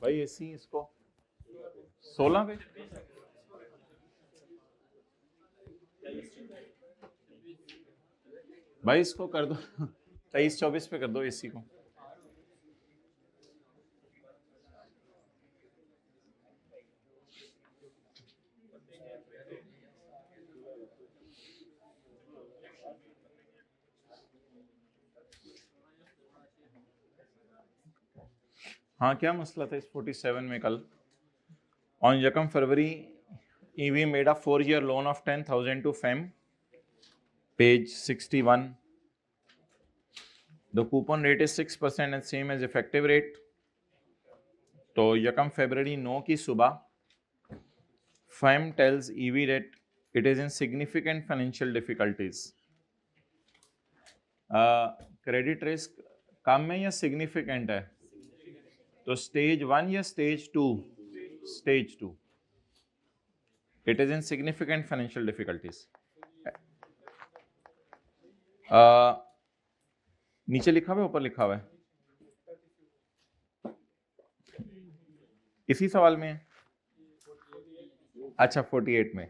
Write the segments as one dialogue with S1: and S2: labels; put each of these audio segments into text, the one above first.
S1: भाई एसी इसको 16 पे, भाई इसको कर दो 23-24 पे कर दो एसी को। हाँ क्या मसला था इस 47 में कल? ऑन यकम फरवरी EV made a 4-year loan of 10,000 to Fame, page 61, the coupon rate is 6% and same as effective rate. तो यकम फरवरी 9 की सुबह Fame tells EV that it is in significant financial difficulties. Credit risk कम है या सिग्निफिकेंट है? तो स्टेज 1 या stage 2? Stage 2। It is in significant financial difficulties. नीचे लिखा हुआ है ऊपर लिखा हुआ है? इसी सवाल में है। अच्छा 48 में,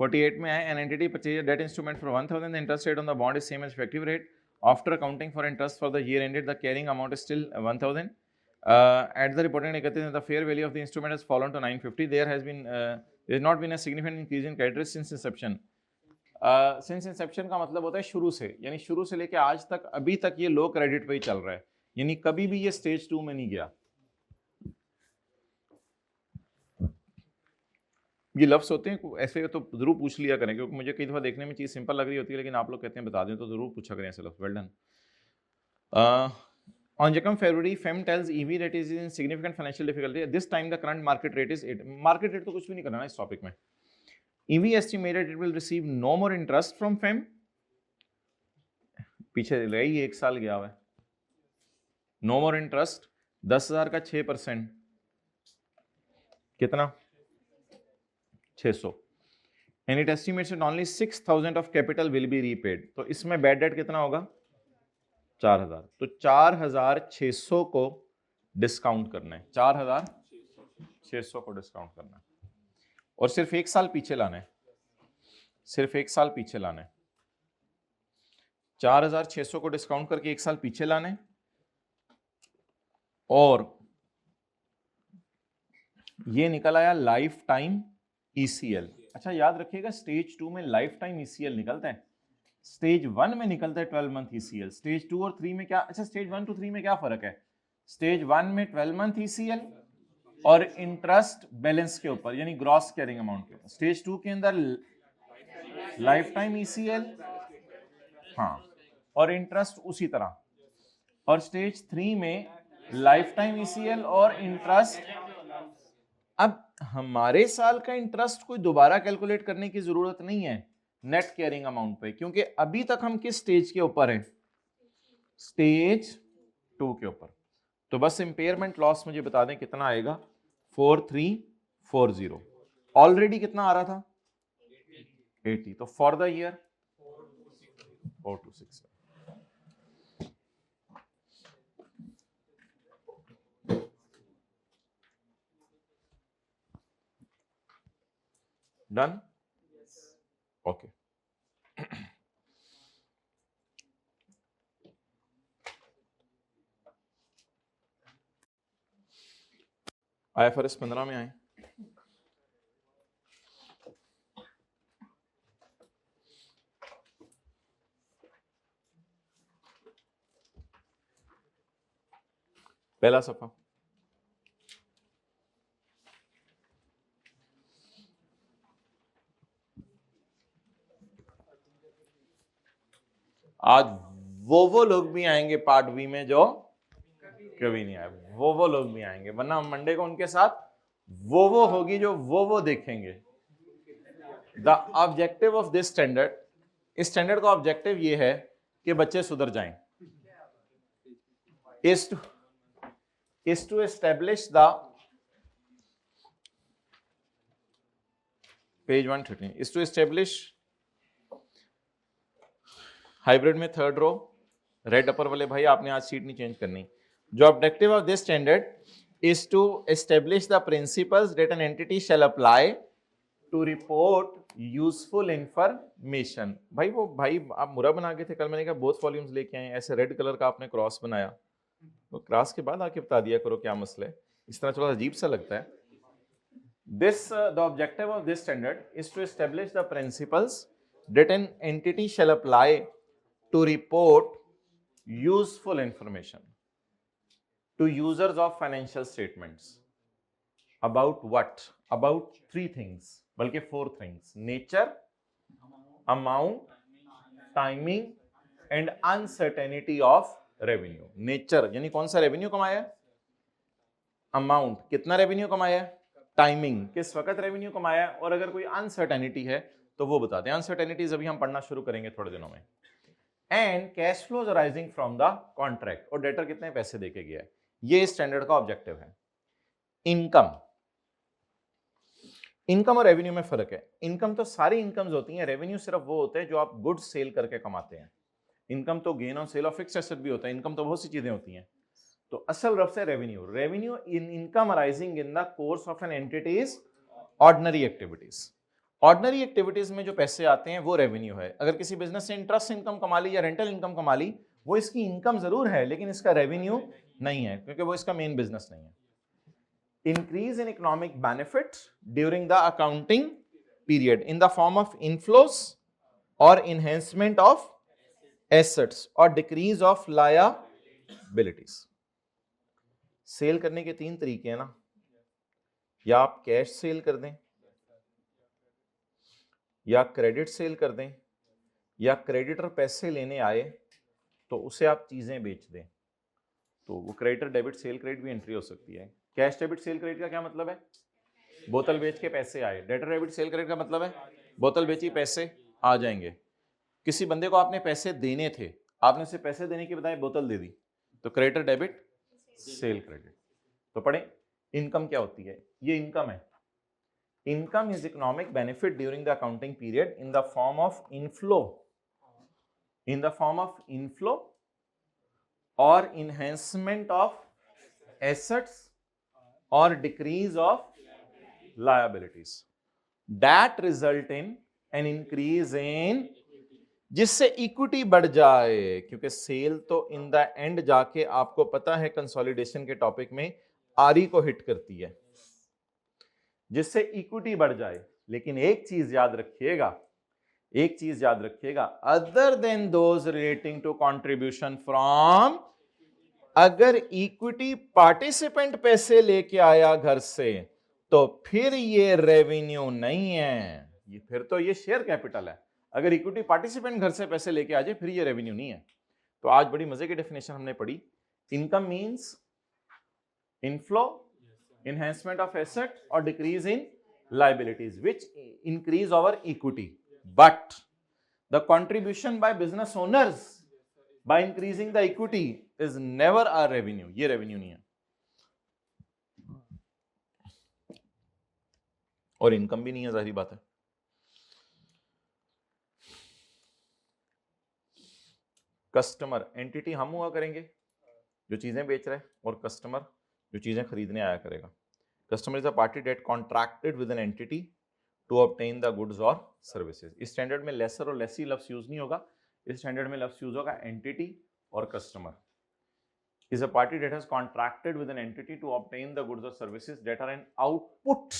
S1: 48 में है, an entity purchase debt instrument for 1000, the interest rate on the bond is same as effective rate after accounting for interest for the year ended, the carrying amount is still 1000। At the reporting date, the fair value of the instrument has fallen to 950. There has not been a significant increase in credit risk since inception. Since inception का मतलब होता है शुरू से, यानी शुरू से लेके आज तक अभी तक ये लो क्रेडिट पे ही चल रहा है, यानी कभी भी ये स्टेज 2 में नहीं गया। ये लफ्ज होते हैं ऐसे तो जरूर पूछ लिया करें, क्योंकि मुझे कई दफा देखने में चीज सिंपल लग रही होती है, लेकिन आप लोग कहते हैं बता दें तो जरूर पूछा करें ऐसे लफ्ज। Well done. On Jacome February, FEM tells EV that it is in significant financial difficulty. At this time, the current market rate is 8. Market rate तो कुछ भी नहीं करना इस टॉपिक में। EV estimated it will receive no more interest from FEM. पीछे रही 1 साल गया हुआ है। No more interest, 10,000 का 6%, कितना? 600. And it estimates that only 6,000 of capital will be repaid. तो इसमें bad debt कितना होगा? 4,000। तो 4,600 को डिस्काउंट करना है, 4,600 को डिस्काउंट करना है, और सिर्फ 1 साल पीछे लाना है, सिर्फ 1 साल पीछे लाना है। 4,600 को डिस्काउंट करके 1 साल पीछे लाना है, और ये निकल आया लाइफ टाइम ईसीएल। अच्छा याद रखिएगा, स्टेज 2 में लाइफ टाइम ईसीएल निकलता है, स्टेज 1 में निकलता है 12 मंथ ईसीएल। स्टेज 2 और 3 में क्या? अच्छा स्टेज 1 to 3 में क्या फर्क है? स्टेज 1 में 12 मंथ ईसीएल और इंटरेस्ट बैलेंस के ऊपर, यानी ग्रॉस कैरिंग अमाउंट के ऊपर। स्टेज 2 के अंदर लाइफ टाइम ईसीएल, हाँ, और इंटरेस्ट उसी तरह। और स्टेज 3 में लाइफ टाइम ईसीएल और इंटरेस्ट। अब हमारे साल का इंटरेस्ट कोई दोबारा कैलकुलेट करने की जरूरत नहीं है नेट कैरिंग अमाउंट पे, क्योंकि अभी तक हम किस स्टेज के ऊपर हैं? स्टेज 2 के ऊपर। तो बस इंपेयरमेंट लॉस मुझे बता दें कितना आएगा? 4340। ऑलरेडी कितना आ रहा था? 80। तो for the year 4267। Done? Okay. IFRS 15 में आए। पहला सफा, आज वो लोग भी आएंगे पार्ट बी में जो कभी नहीं आए, वो लोग भी आएंगे, वरना हम मंडे को उनके साथ वो होगी जो वो देखेंगे। The objective of this standard, इस स्टैंडर्ड का ऑब्जेक्टिव ये है कि बच्चे सुधर जाएं, is to establish the page 113 is to establish hybrid में थर्ड रो, रेड अपर वाले भाई आपने आज सीट नहीं चेंज करनी। जो objective of this standard is to establish the principles that an entity shall apply to report useful information. भाई वो भाई आप मुरा बना के थे कल, मैंने कहा बोथ वॉल्यूम्स लेके आए, ऐसे रेड कलर का आपने क्रॉस बनाया, तो क्रॉस के बाद आके बता दिया करो क्या मसला है, इस तरह थोड़ा अजीब सा लगता है। This the objective of this standard is to establish the principles that an entity shall apply to report useful information to users of financial statements about what? About three things, बल्कि four things: nature, amount, timing and uncertainty of revenue. Nature यानी कौन सा revenue कमाया, amount कितना revenue कमाया, timing किस वक्त revenue कमाया, और अगर कोई अनसर्टेनिटी है तो वो बताते हैं। अनसर्टेनिटीज अभी हम पढ़ना शुरू करेंगे थोड़े दिनों में। And cash flows arising from the contract, और डेटर कितने पैसे देके गया है, ये स्टैंडर्ड का ऑब्जेक्टिव है। इनकम, इनकम और रेवेन्यू में फर्क है। इनकम तो सारी इनकम्स होती हैं, रेवेन्यू सिर्फ वो होते हैं जो आप गुड्स सेल करके कमाते हैं। इनकम तो gain on sale of fixed asset भी होता है, इनकम तो बहुत सी चीजें होती हैं। तो असल रफ से revenue, revenue in income arising in the course of an entity's ordinary activities. Ordinary activities में जो पैसे आते हैं वो रेवेन्यू है। अगर किसी बिजनेस से इंटरेस्ट इनकम कमा ली या रेंटल इनकम कमा ली, वो इसकी इनकम जरूर है लेकिन इसका रेवेन्यू नहीं है, क्योंकि वो इसका मेन बिजनेस नहीं है। Increase in economic benefit during the accounting period in the form of inflows or enhancement of assets or decrease of liabilities. Sell करने के तीन तरीके हैं ना, या आप कैश सेल कर दें, या क्रेडिट सेल कर दें, या क्रेडिटर पैसे लेने आए तो उसे आप चीजें बेच दें, तो वो क्रेडिटर डेबिट सेल क्रेडिट भी एंट्री हो सकती है। कैश डेबिट सेल क्रेडिट का क्या मतलब है, बोतल बेच के पैसे आए। डेटर डेबिट सेल क्रेडिट का मतलब है बोतल बेची पैसे आ जाएंगे। किसी बंदे को आपने पैसे देने थे, आपने उसे पैसे देने के बजाय बोतल दे दी, तो क्रेडिटर डेबिट सेल क्रेडिट। तो पढ़े इनकम क्या होती है, ये इनकम है। Income is economic benefit during the accounting period in the form of inflow, in the form of inflow और इनहेंसमेंट ऑफ एसेट्स और decrease of liabilities that result in an increase in, जिससे equity बढ़ जाए, क्योंकि cell तो in the end जाके आपको पता है कंसोलिडेशन के टॉपिक में आरई को हिट करती है, जिससे इक्विटी बढ़ जाए। लेकिन एक चीज याद रखिएगा, एक चीज याद रखिएगा, other than those relating to contribution from, अगर इक्विटी पार्टिसिपेंट पैसे लेके आया घर से तो फिर ये रेवेन्यू नहीं है, ये फिर तो ये शेयर कैपिटल है। अगर इक्विटी पार्टिसिपेंट घर से पैसे लेके आ जाए फिर ये रेवेन्यू नहीं है। तो आज बड़ी मजे की डेफिनेशन हमने पढ़ी। Income means inflow, enhancement of asset or decrease in liabilities which increase our equity, but the contribution by business owners by increasing the equity is never a revenue, ये revenue नहीं है। और इनकम भी नहीं है, जाहिर बात है। कस्टमर एंटिटी हम हुआ करेंगे जो चीजें बेच रहे हैं, और कस्टमर जो चीजें खरीदने आया करेगा। Customer is a party that contracted with an entity to obtain the goods और सर्विसेज। इस स्टैंडर्ड में लेसर और लेसी लफ्ज यूज नहीं होगा, इस स्टैंडर्ड में लफ्ज यूज होगा एंटिटी और customer. Is a party that has contracted with an entity to obtain the goods और services that are an output.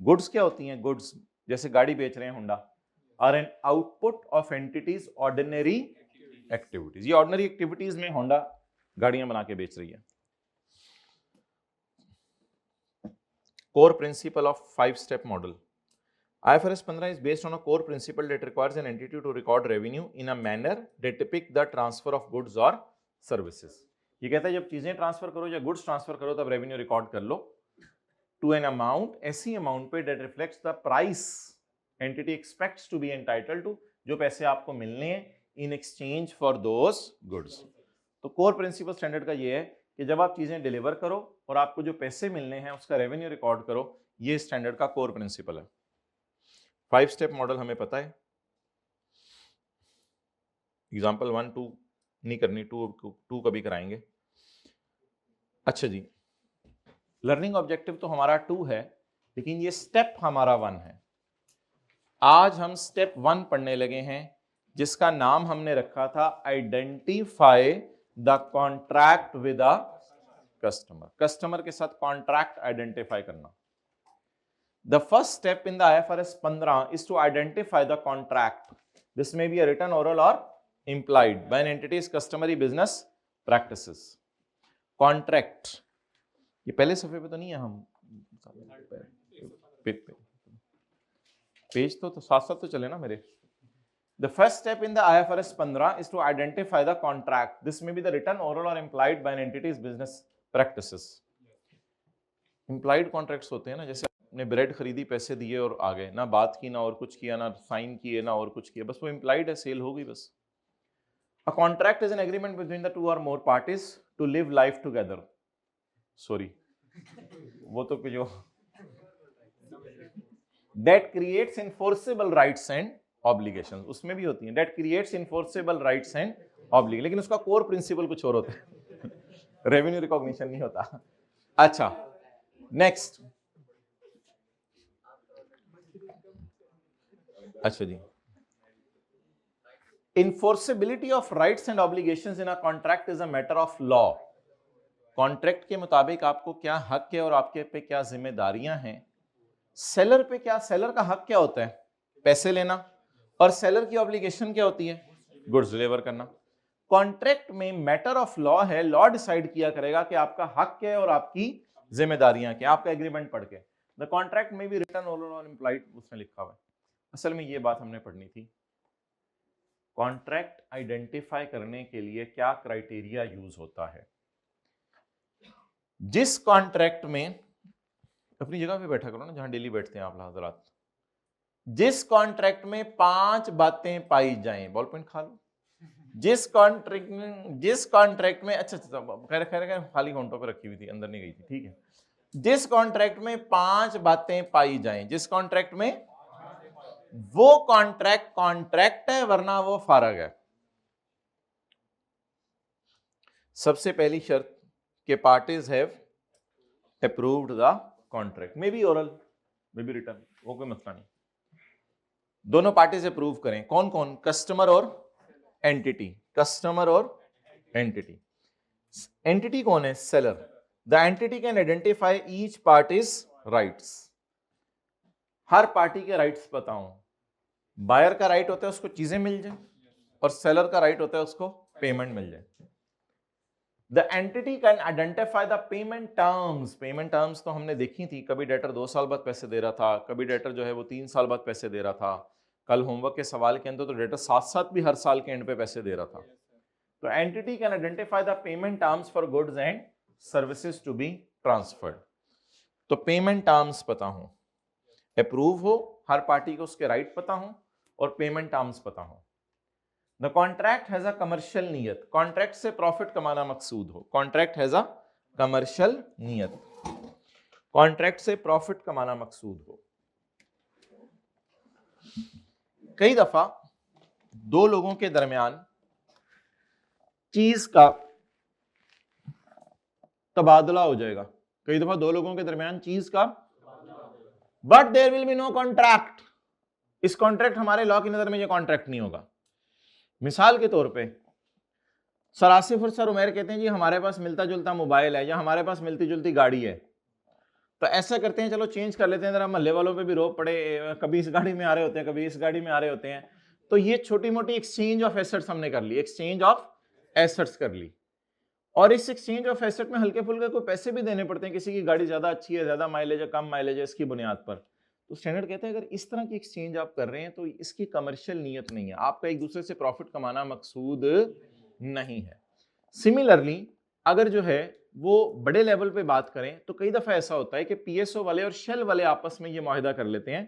S1: Goods क्या होती हैं, गुड्स जैसे गाड़ी बेच रहे हैं Honda, are an output of entity's ordinary activities. ये ऑर्डिनरी एक्टिविटीज में होंडा गाड़ियां बना के बेच रही है। Core principle of 5-step model. IFRS 15 is based on a core principle that requires an entity to record revenue in a manner that depicts the transfer of goods or services. ये कहता है जब चीजें ट्रांसफर करो या goods transfer करो तब revenue record कर लो टू एन अमाउंट, ऐसी अमाउंट पे that reflects the price entity expects to be entitled to, जो पैसे आपको मिलने हैं in exchange for those goods. तो कोर प्रिंसिपल स्टैंडर्ड का ये है कि जब आप चीजें डिलीवर करो और आपको जो पैसे मिलने हैं उसका रेवेन्यू रिकॉर्ड करो, ये स्टैंडर्ड का कोर प्रिंसिपल है। 5 स्टेप मॉडल हमें पता है। एग्जांपल 1 2 नहीं करनी, 2 कभी कराएंगे। अच्छा जी, लर्निंग ऑब्जेक्टिव तो हमारा 2 है, लेकिन ये स्टेप हमारा 1 है। आज हम स्टेप 1 पढ़ने लगे हैं, जिसका नाम हमने रखा था identify the contract with a customer. Customer के साथ कॉन्ट्रैक्ट आइडेंटिफाई करना। The first step in the IFRS 15 is to identify the contract. This may be a written, oral or implied by an entity's customary business practices. Contract. ये पहले सफे पे तो नहीं है, हम पेज तो साथ साथ तो चले ना मेरे। The first step in the IFRS 15 is to identify the contract. This may be the written, oral or implied by an entity's business practices. Implied contracts होते हैं ना, जैसे ने ब्रेड खरीदी, पैसे दिए और आ गए, ना बात की, ना और कुछ किया, ना साइन किए, ना और कुछ किया, बस वो इम्प्लाइड है, सेल हो गई बस। A contract is an agreement between the 2 or more parties to live life together. Sorry, वो तो जो that creates enforceable rights and obligations, उसमें भी होती है that creates enforceable rights and obligations, लेकिन उसका कोर प्रिंसिपल कुछ और होता है, रेवेन्यू रिकॉग्निशन नहीं होता। अच्छा, नेक्स्ट। अच्छा जी, enforceability of rights and obligations in a contract is a matter of law. Contract के मुताबिक आपको क्या हक है और आपके पे क्या जिम्मेदारियां हैं। सेलर पे क्या, सेलर का हक क्या होता है, पैसे लेना, और सेलर की ऑब्लिगेशन क्या होती है, गुड्स डिलीवर करना। कॉन्ट्रैक्ट में मैटर ऑफ लॉ है, लॉ डिसाइड किया करेगा कि आपका हक क्या है और आपकी जिम्मेदारियां क्या। आपका एग्रीमेंट पढ़ के द कॉन्ट्रैक्ट में भी रिटन, ओरल और इम्प्लाइड उसमें लिखा हुआ है। असल में ये बात हमने पढ़नी थी, कॉन्ट्रैक्ट आइडेंटिफाई करने के लिए क्या क्राइटेरिया यूज होता है। जिस कॉन्ट्रैक्ट में, अपनी जगह पे बैठा करो ना जहां डेली बैठते हैं आप हजरात, जिस कॉन्ट्रैक्ट में 5 बातें पाई जाएं, बॉल पॉइंट खा लो, जिस कॉन्ट्रैक्ट में अच्छा खैर खाली काउंटर पे रखी हुई थी, अंदर नहीं गई थी, ठीक है। जिस कॉन्ट्रैक्ट में 5 बातें पाई जाएं, जिस कॉन्ट्रैक्ट में, वो कॉन्ट्रैक्ट है, वरना वो फारग है। सबसे पहली शर्त के parties have approved the contract, may be oral may be written, वो कोई मसला नहीं, दोनों पार्टीज अप्रूव करें। कौन कौन, कस्टमर और एंटिटी, कस्टमर और एंटिटी। एंटिटी कौन है, seller. The entity can identify each parties rights, her party के राइट्स पता हूं। बायर का राइट होता है उसको चीजें मिल जाए, और सेलर का राइट होता है उसको पेमेंट मिल जाए। The entity can identify the payment terms, payment terms तो हमने देखी थी, कभी डेटर 2 साल बाद पैसे दे रहा था, कभी डेटर जो है वो 3 साल बाद पैसे दे रहा था। कल होमवर्क के सवाल के अंदर तो डेटर साथ भी हर साल के एंड पे पैसे दे रहा था। तो entity can identify the payment terms for goods and services to be transferred. तो पेमेंट टर्म्स पता हो, अप्रूव हो, हर पार्टी को उसके राइट पता हो, और पेमेंट टर्म्स पता हो। The contract has a commercial नियत, कॉन्ट्रैक्ट से प्रॉफिट कमाना मकसूद हो, कॉन्ट्रैक्ट हैज अ कमर्शियल नियत, कॉन्ट्रैक्ट से प्रॉफिट कमाना मकसूद हो। कई दफा 2 लोगों के दरमियान चीज का तबादला हो जाएगा, कई दफा 2 लोगों के दरमियान चीज का, but there will be no contract. इस कॉन्ट्रैक्ट, हमारे लॉ की नजर में ये कॉन्ट्रैक्ट नहीं होगा। मिसाल के तौर पे सर आसिफ और सर उमैर कहते हैं जी हमारे पास मिलता जुलता मोबाइल है, या हमारे पास मिलती जुलती गाड़ी है, तो ऐसा करते हैं चलो चेंज कर लेते हैं, जरा मोहल्ले वालों पे भी रोक पड़े, कभी इस गाड़ी में आ रहे होते हैं, कभी इस गाड़ी में आ रहे होते हैं, तो ये छोटी मोटी एक्सचेंज ऑफ एसेट्स हमने कर ली, एक्सचेंज ऑफ एसेट्स कर ली। और इस एक्सचेंज ऑफ एसेट में हल्के फुल्के कोई पैसे भी देने पड़ते हैं, किसी की गाड़ी ज्यादा अच्छी है, ज्यादा माइलेज है, कम माइलेज है, इसकी बुनियाद पर। तो स्टैंडर्ड कहते हैं अगर इस तरह की एक्सचेंज आप कर रहे हैं तो इसकी कमर्शियल नीयत नहीं है, आपका एक दूसरे से प्रॉफिट कमाना मकसूद नहीं है। सिमिलरली अगर जो है वो बड़े लेवल पे बात करें तो कई दफा ऐसा होता है कि पीएसओ वाले और शेल वाले आपस में ये मुआहिदा कर लेते हैं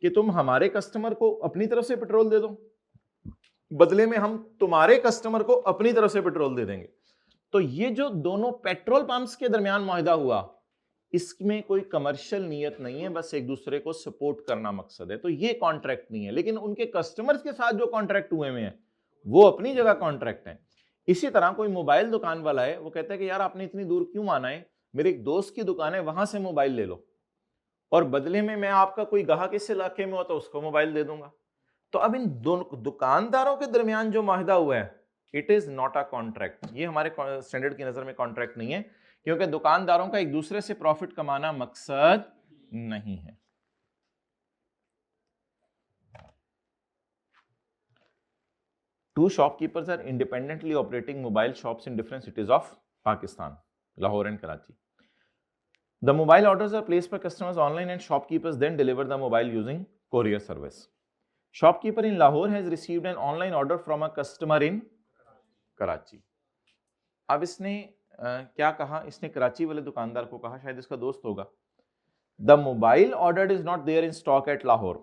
S1: कि तुम हमारे कस्टमर को अपनी तरफ से पेट्रोल दे दो, बदले में हम तुम्हारे कस्टमर को अपनी तरफ से पेट्रोल दे देंगे। तो ये जो दोनों पेट्रोल पंप्स के दरमियान मुआहिदा हुआ, इसमें कोई कमर्शियल नियत नहीं है, बस एक दूसरे को सपोर्ट करना मकसद है, तो ये कॉन्ट्रैक्ट नहीं है। लेकिन उनके कस्टमर्स के साथ जो कॉन्ट्रैक्ट हुए हैं वो अपनी जगह कॉन्ट्रैक्ट है। इसी तरह कोई मोबाइल दुकान वाला है, वो कहता है कि यार आपने इतनी दूर क्यों आना है, मेरे एक दोस्त की दुकान है, वहां से मोबाइल ले लो और बदले में मैं आपका कोई ग्राहक इस इलाके में हो तो उसको मोबाइल दे दूंगा। तो अब इन दोनों दुकानदारों के दरमियान जो माहिदा हुआ है, it is not a contract. ये हमारे स्टैंडर्ड की नजर में कॉन्ट्रैक्ट नहीं है, क्योंकि दुकानदारों का एक दूसरे से प्रॉफिट कमाना मकसद नहीं है। Two shopkeepers are independently operating mobile shops in different cities of Pakistan, Lahore and Karachi. The mobile orders are placed by customers online and shopkeepers then deliver the mobile using courier service. Shopkeeper in Lahore has received an online order from a customer in Karachi. अब इसने क्या कहा, इसने कराची वाले दुकानदार को कहा, शायद इसका दोस्त होगा, The mobile ordered is not there in stock at Lahore.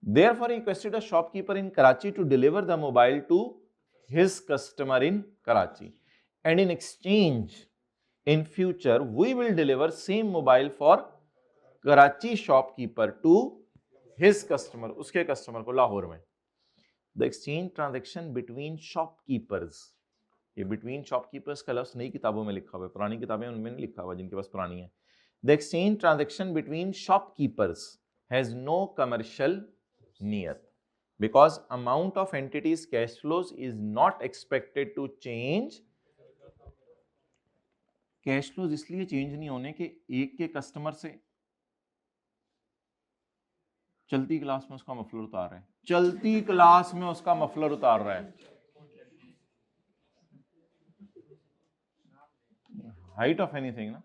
S1: Therefore, he requested a shopkeeper in Karachi to deliver the mobile to his customer in Karachi. And in exchange, in future, we will deliver same mobile for Karachi shopkeeper to his customer, उसके customer को लाहौर में. The exchange transaction between shopkeepers. ये between shopkeepers का लफ्ज़ नई किताबों में लिखा हुआ है, पुरानी किताबें उनमें नहीं लिखा हुआ, जिनके पास पुरानी है. The exchange transaction between shopkeepers has no commercial niyat because amount of entities cash flows is not expected to change. Cash flows इसलिए चेंज नहीं होने कि एक के कस्टमर से चलती क्लास में उसका मफलर उतार रहा है, चलती क्लास में उसका मफलर उतार रहा है, हाइट ऑफ एनीथिंग ना.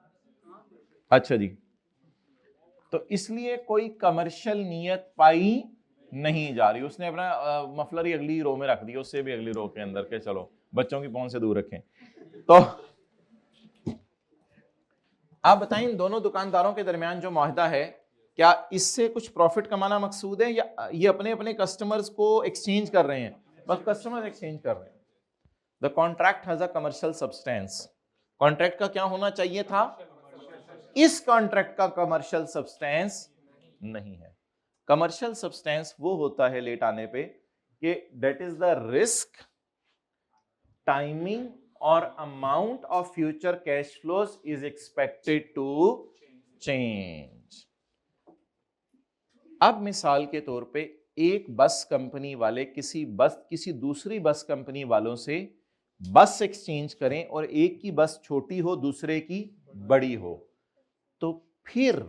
S1: अच्छा जी, तो इसलिए कोई कमर्शियल नियत पाई नहीं जा रही. उसने अपना मफलर ही अगली रो में रख दिया, उससे भी अगली रो के अंदर के, चलो बच्चों की पहुंच से दूर रखें. तो आप बताएं, इन दोनों दुकानदारों के दरमियान जो मुआहदा है, क्या इससे कुछ प्रॉफिट कमाना मकसूद है या ये अपने अपने कस्टमर्स को एक्सचेंज कर रहे हैं? बस कस्टमर एक्सचेंज कर रहे हैं. The contract has a commercial substance. Contract का क्या होना चाहिए था? इस कॉन्ट्रैक्ट का कमर्शियल सब्सटेंस नहीं है. कमर्शियल सब्सटेंस वो होता है लेट आने पे कि that is the risk, timing और amount of future cash flows is expected to change. अब मिसाल के तौर पे एक बस कंपनी वाले किसी दूसरी बस कंपनी वालों से बस एक्सचेंज करें और एक की बस छोटी हो, दूसरे की बड़ी हो, तो फिर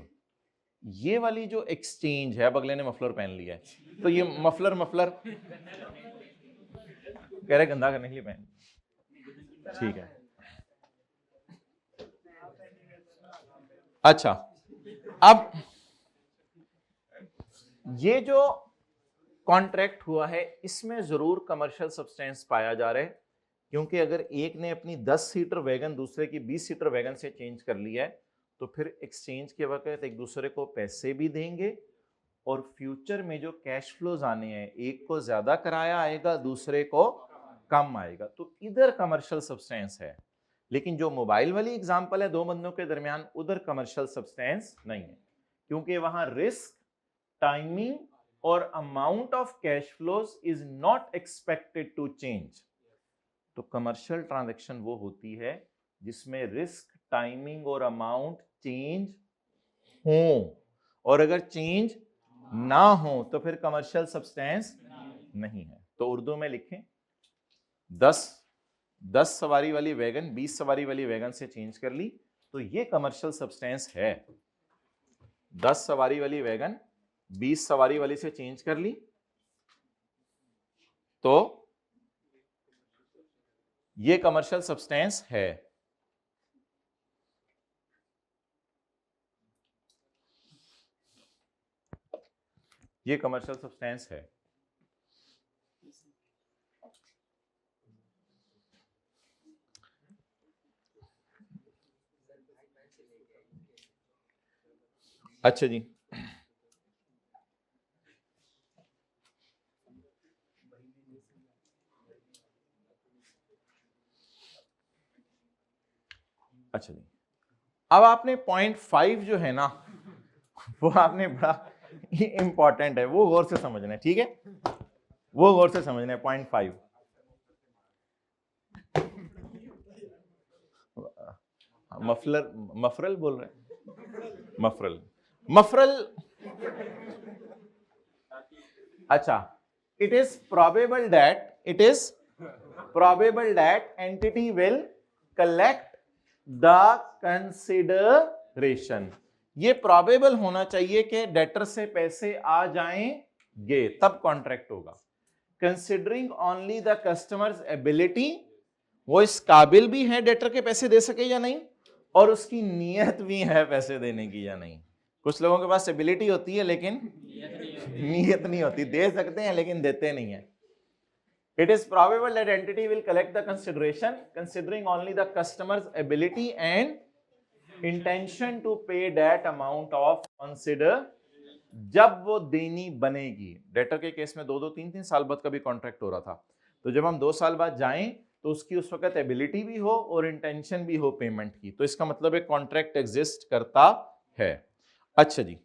S1: ये वाली जो एक्सचेंज है, अब अगले ने मफलर पहन लिया है, तो ये मफलर कह रहे गंदा करने के लिए पहन, ठीक है. अच्छा, अब ये जो कॉन्ट्रैक्ट हुआ है इसमें जरूर कमर्शियल सब्सटेंस पाया जा रहा है, क्योंकि अगर एक ने अपनी 10 सीटर वैगन दूसरे की 20 सीटर वैगन से चेंज कर लिया है तो फिर एक्सचेंज के वक्त एक दूसरे को पैसे भी देंगे और फ्यूचर में जो कैश फ्लोज आने हैं, एक को ज्यादा किराया आएगा, दूसरे को कम आएगा, तो इधर कमर्शियल सब्सटेंस है. लेकिन जो मोबाइल वाली एग्जांपल है दो बंदों के दरमियान, उधर कमर्शियल सब्सटेंस नहीं है, क्योंकि वहां रिस्क, टाइमिंग और amount of cash flows is not expected to change. तो कमर्शियल ट्रांजैक्शन वो होती है जिसमें रिस्क, टाइमिंग और अमाउंट चेंज हो, और अगर चेंज ना हो तो फिर कमर्शियल सब्सटेंस नहीं है. तो उर्दू में लिखें, 10 सवारी वाली वैगन 20 सवारी वाली वैगन से चेंज कर ली तो ये कमर्शियल सब्सटेंस है. 10 सवारी वाली वैगन 20 सवारी वाली से चेंज कर ली तो ये कमर्शियल सब्सटेंस है. ये कमर्शियल सब्सटेंस है. अच्छा जी, अच्छा जी, अब आपने पॉइंट 5 जो है ना वो आपने बड़ा इंपॉर्टेंट है, वो गौर से समझना है, ठीक है, वो गौर से समझना है. पॉइंट 5 मफलर, मफरल बोल रहे हैं, मफरल, मफरल। अच्छा, it is probable that entity will collect the consideration। ये probable होना चाहिए कि डेटर से पैसे आ जाएंगे तब कॉन्ट्रैक्ट होगा। Considering only the customers ability, वो इस काबिल भी है डेटर के पैसे दे सके या नहीं, और उसकी नीयत भी है पैसे देने की या नहीं। कुछ लोगों के पास एबिलिटी होती है लेकिन नीयत नहीं होती, दे सकते हैं लेकिन देते नहीं है। It is probable that entity will collect the consideration considering only the customer's ability and intention to pay that amount of consider, जब वो देनी बनेगी। डेटर के केस में 2-2, 3-3 साल बाद का भी कॉन्ट्रैक्ट हो रहा था, तो जब हम 2 साल बाद जाएं तो उसकी उस वक्त एबिलिटी भी हो और इंटेंशन भी हो पेमेंट की, तो इसका मतलब एक कॉन्ट्रैक्ट एग्जिस्ट करता है। अच्छा जी,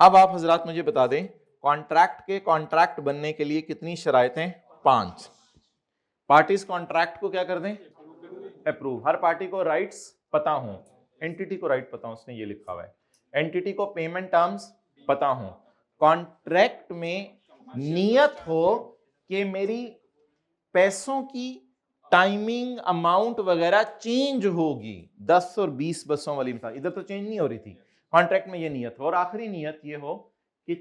S1: अब आप हजरात मुझे बता दें कॉन्ट्रैक्ट के कॉन्ट्रैक्ट बनने के लिए कितनी शराइतें? 5। पार्टीज कॉन्ट्रैक्ट को क्या कर दें? अप्रूव। हर पार्टी को राइट्स पता हो, एंटिटी को राइट पता हो, उसने ये लिखा हुआ है। एंटिटी को पेमेंट टर्म्स पता हो, कॉन्ट्रैक्ट में नियत हो कि मेरी पैसों की टाइमिंग अमाउंट वगैरह चेंज होगी। 10 और 20 बसों वाली मिसाल, इधर तो चेंज नहीं हो रही थी, कॉन्ट्रैक्ट में ये नियत हो। और आखिरी नियत ये हो कि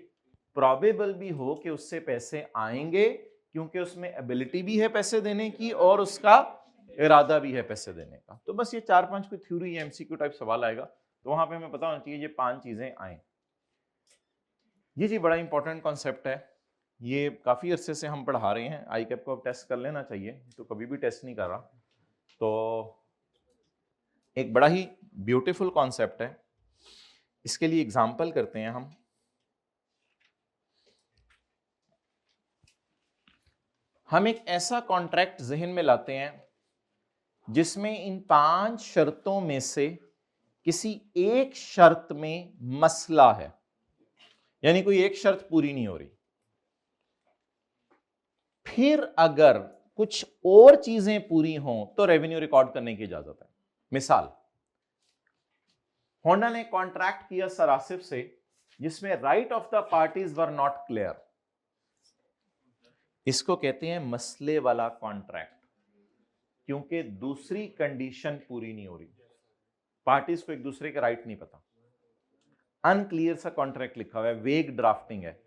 S1: प्रोबेबल भी हो कि उससे पैसे आएंगे, क्योंकि उसमें एबिलिटी भी है पैसे देने की और उसका इरादा भी है पैसे देने का। तो बस ये 4-5 कोई थ्योरी या एमसीक्यू टाइप सवाल आएगा तो वहां पे हमें पता होना चाहिए ये 5 चीजें आए। ये जी बड़ा इंपॉर्टेंट कॉन्सेप्ट है, ये काफी अरसे से हम पढ़ा रहे हैं। आई कैप को अब टेस्ट कर लेना चाहिए, तो कभी भी टेस्ट नहीं कर रहा। तो एक बड़ा ही ब्यूटीफुल कॉन्सेप्ट है, इसके लिए एग्जाम्पल करते हैं हम। हम एक ऐसा कॉन्ट्रैक्ट जहन में लाते हैं जिसमें इन 5 शर्तों में से किसी एक शर्त में मसला है, यानी कोई एक शर्त पूरी नहीं हो रही। फिर अगर कुछ और चीजें पूरी हों तो रेवेन्यू रिकॉर्ड करने की इजाजत है। मिसाल, होंडा ने कॉन्ट्रैक्ट किया सर आसिफ से जिसमें right of the parties were not clear. इसको कहते हैं मसले वाला कॉन्ट्रैक्ट, क्योंकि दूसरी कंडीशन पूरी नहीं हो रही, पार्टीज को एक दूसरे के राइट नहीं पता, अनक्लियर सा कॉन्ट्रैक्ट लिखा हुआ है, वेग ड्राफ्टिंग है।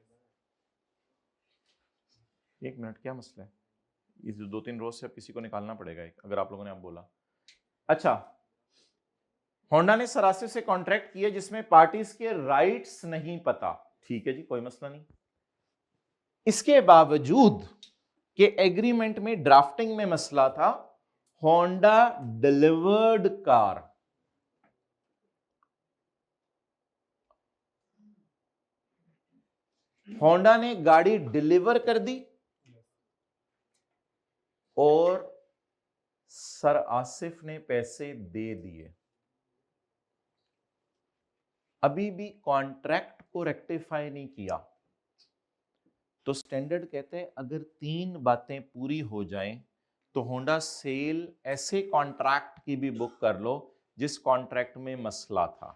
S1: 1 मिनट, क्या मसला है? इस 2-3 रोज से अब किसी को निकालना पड़ेगा एक, अगर आप लोगों ने अब बोला। अच्छा, होंडा ने सरासिफ से कॉन्ट्रैक्ट किया जिसमें पार्टीज के राइट्स नहीं पता, ठीक है जी, कोई मसला नहीं। इसके बावजूद कि एग्रीमेंट में ड्राफ्टिंग में मसला था, होंडा डिलीवर्ड कार। होंडा ने गाड़ी डिलीवर कर दी और सर आसिफ ने पैसे दे दिए। अभी भी कॉन्ट्रैक्ट को रेक्टिफाई नहीं किया, तो स्टैंडर्ड कहते हैं अगर 3 बातें पूरी हो जाएं तो होंडा सेल ऐसे कॉन्ट्रैक्ट की भी बुक कर लो जिस कॉन्ट्रैक्ट में मसला था।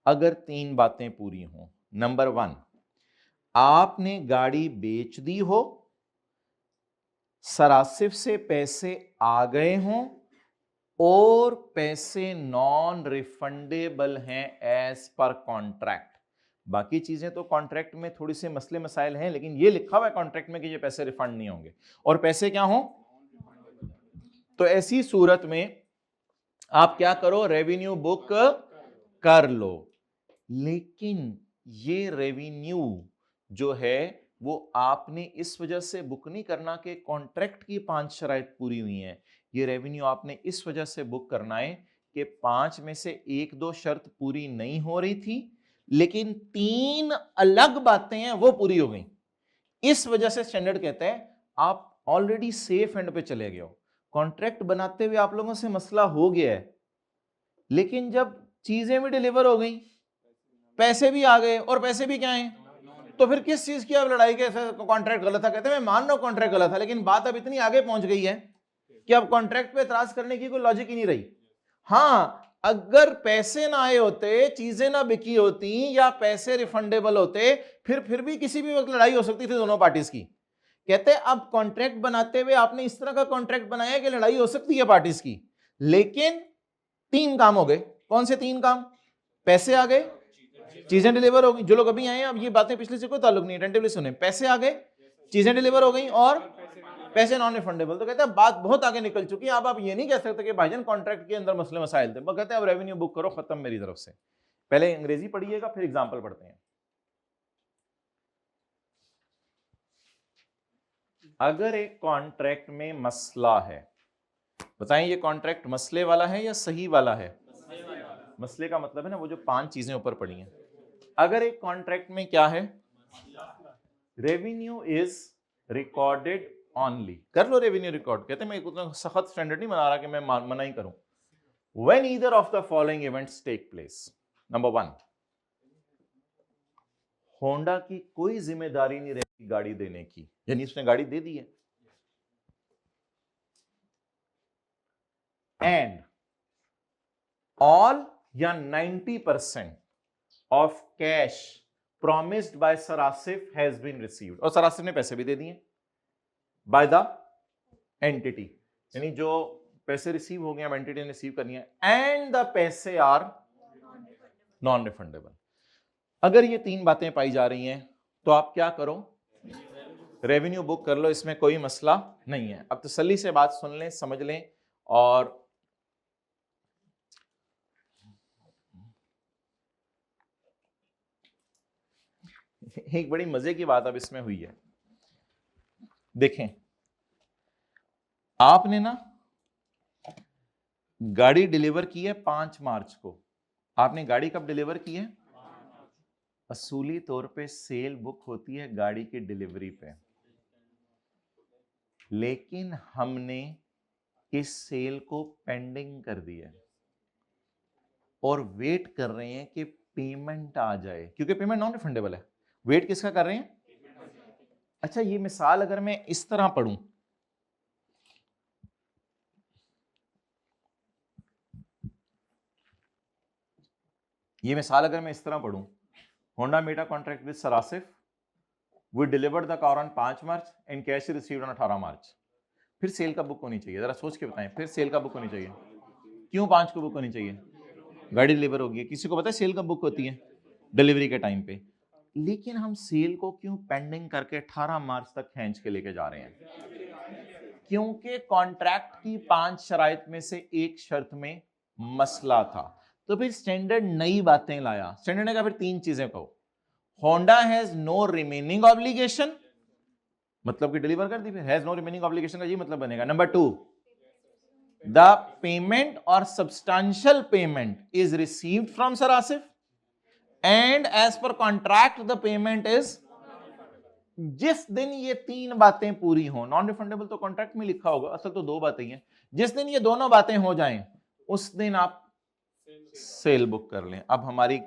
S1: अगर 3 बातें पूरी हों, नंबर 1, आपने गाड़ी बेच दी हो, सरासिफ से पैसे आ गए हों और पैसे नॉन रिफंडेबल हैं एज पर कॉन्ट्रैक्ट। बाकी चीजें तो कॉन्ट्रैक्ट में थोड़ी से मसले मसाइल हैं, लेकिन ये लिखा हुआ है कॉन्ट्रैक्ट में कि ये पैसे रिफंड नहीं होंगे, और पैसे क्या हों? तो ऐसी सूरत में आप क्या करो, रेवेन्यू बुक कर लो। लेकिन ये रेवेन्यू जो है वो आपने इस वजह से बुक नहीं करना कि कॉन्ट्रैक्ट की 5 शराइत पूरी हुई हैं। ये रेवेन्यू आपने इस वजह से बुक करना है कि 5 में से 1-2 शर्त पूरी नहीं हो रही थी, लेकिन 3 अलग बातें हैं वो पूरी हो गई। इस वजह से स्टैंडर्ड कहता है आप ऑलरेडी सेफ एंड पे चले गए हो। कॉन्ट्रैक्ट बनाते हुए आप लोगों से मसला हो गया है, लेकिन जब चीजें भी डिलीवर हो गई, पैसे भी आ गए, और पैसे भी क्या हैं, तो फिर किस चीज की अब लड़ाई के? कॉन्ट्रैक्ट गलत था, कहते हैं मैं मान रहा हूं कॉन्ट्रैक्ट गलत था, लेकिन बात अब इतनी आगे पहुंच गई है कि अब कॉन्ट्रैक्ट पे एतराज करने की कोई लॉजिक ही नहीं रही। हाँ, अगर पैसे ना आए होते, चीजें ना बिकी होती या पैसे रिफंडेबल होते, फिर भी किसी भी वक्त लड़ाई हो सकती थी दोनों पार्टीज की। कहते अब कॉन्ट्रैक्ट बनाते हुए आपने इस तरह का कॉन्ट्रैक्ट बनाया कि लड़ाई हो सकती है पार्टीज की, लेकिन 3 काम हो गए। कौन से 3 काम? पैसे आ गए, चीजें डिलीवर हो गई। जो लोग अभी आए हैं, अब ये बातें पिछले से कोई ताल्लुक नहीं, अटेंटिवली सुने। पैसे आ गए, चीजें डिलीवर हो गई और पैसे नॉन रिफंडेबल। तो कहते हैं बात बहुत आगे निकल चुकी है। अब आप ये नहीं कह सकते कि भाईजान कॉन्ट्रैक्ट के अंदर मसले मसाइल थे। वो कहते हैं अब रेवेन्यू बुक करो, खत्म मेरी तरफ से। पहले अंग्रेजी पढ़िएगा, फिर एग्जाम्पल पढ़ते हैं। अगर एक कॉन्ट्रैक्ट में मसला है, बताएं ये कॉन्ट्रैक्ट मसले वाला है या सही वाला है? मसले का मतलब है ना वो जो 5 चीजें ऊपर पड़ी हैं। अगर एक कॉन्ट्रैक्ट में क्या है, रेवेन्यू इज रिकॉर्डेड ऑनली, कर लो रेवेन्यू रिकॉर्ड। कहते हैं मैं उतना सख्त स्टैंडर्ड नहीं बना रहा कि मैं मना ही करूं। When either of the following events take place. Number 1, Honda की कोई जिम्मेदारी नहीं रहती गाड़ी देने की, यानी उसने गाड़ी दे दी है। एंड ऑल या 90% of cash promised by Sarasif has been received, और सरासिफ ने पैसे भी दे दिए by the entity, यानी जो पैसे रिसीव हो गए अब एंटिटी ने रिसीव करनी है। एंड द पैसे आर नॉन रिफंडेबल। अगर ये 3 बातें पाई जा रही हैं तो आप क्या करो, रेवेन्यू बुक कर लो, इसमें कोई मसला नहीं है। अब तसल्ली से बात सुन लें, समझ लें। और एक बड़ी मजे की बात अब इसमें हुई है। देखें, आपने ना गाड़ी डिलीवर की है 5 मार्च को। आपने गाड़ी कब डिलीवर की है? असूली तौर पे सेल बुक होती है गाड़ी की डिलीवरी पे, लेकिन हमने इस सेल को पेंडिंग कर दिया है और वेट कर रहे हैं कि पेमेंट आ जाए, क्योंकि पेमेंट नॉन रिफंडेबल है। वेट किसका कर रहे हैं? अच्छा, ये मिसाल अगर मैं इस तरह पढ़ूं, ये मिसाल अगर मैं इस तरह पढ़ूं, Honda made a contract with सरासिफ, we delivered the car on 5 March and cash received on 18 March. फिर सेल का बुक होनी चाहिए, जरा सोच के बताएं, फिर सेल का बुक होनी चाहिए। क्यों 5 को बुक होनी चाहिए? गाड़ी डिलीवर होगी। किसी को पता है सेल कब बुक होती है? डिलीवरी के टाइम पे। लेकिन हम सेल को क्यों पेंडिंग करके 18 मार्च तक खींच के लेके जा रहे हैं? क्योंकि कॉन्ट्रैक्ट की 5 शराइत में से एक शर्त में मसला था। तो फिर स्टैंडर्ड नई बातें लाया। स्टैंडर्ड ने कहा फिर 3 चीजें कहो। Honda has no remaining obligation, मतलब कि डिलीवर कर दी। फिर हैज नो रिमेनिंग ऑब्लिगेशन का ये मतलब बनेगा। Number 2, the payment or substantial payment is received from सरासिफ and as per contract the payment is. जिस दिन ये 3 बातें पूरी हो, नॉन रिफंडेबल तो कॉन्ट्रैक्ट में लिखा होगा, असल तो 2 बातें ही हैं। जिस दिन ये दोनों बातें हो जाएं, उस दिन आप सेल बुक कर लें। अब हमारी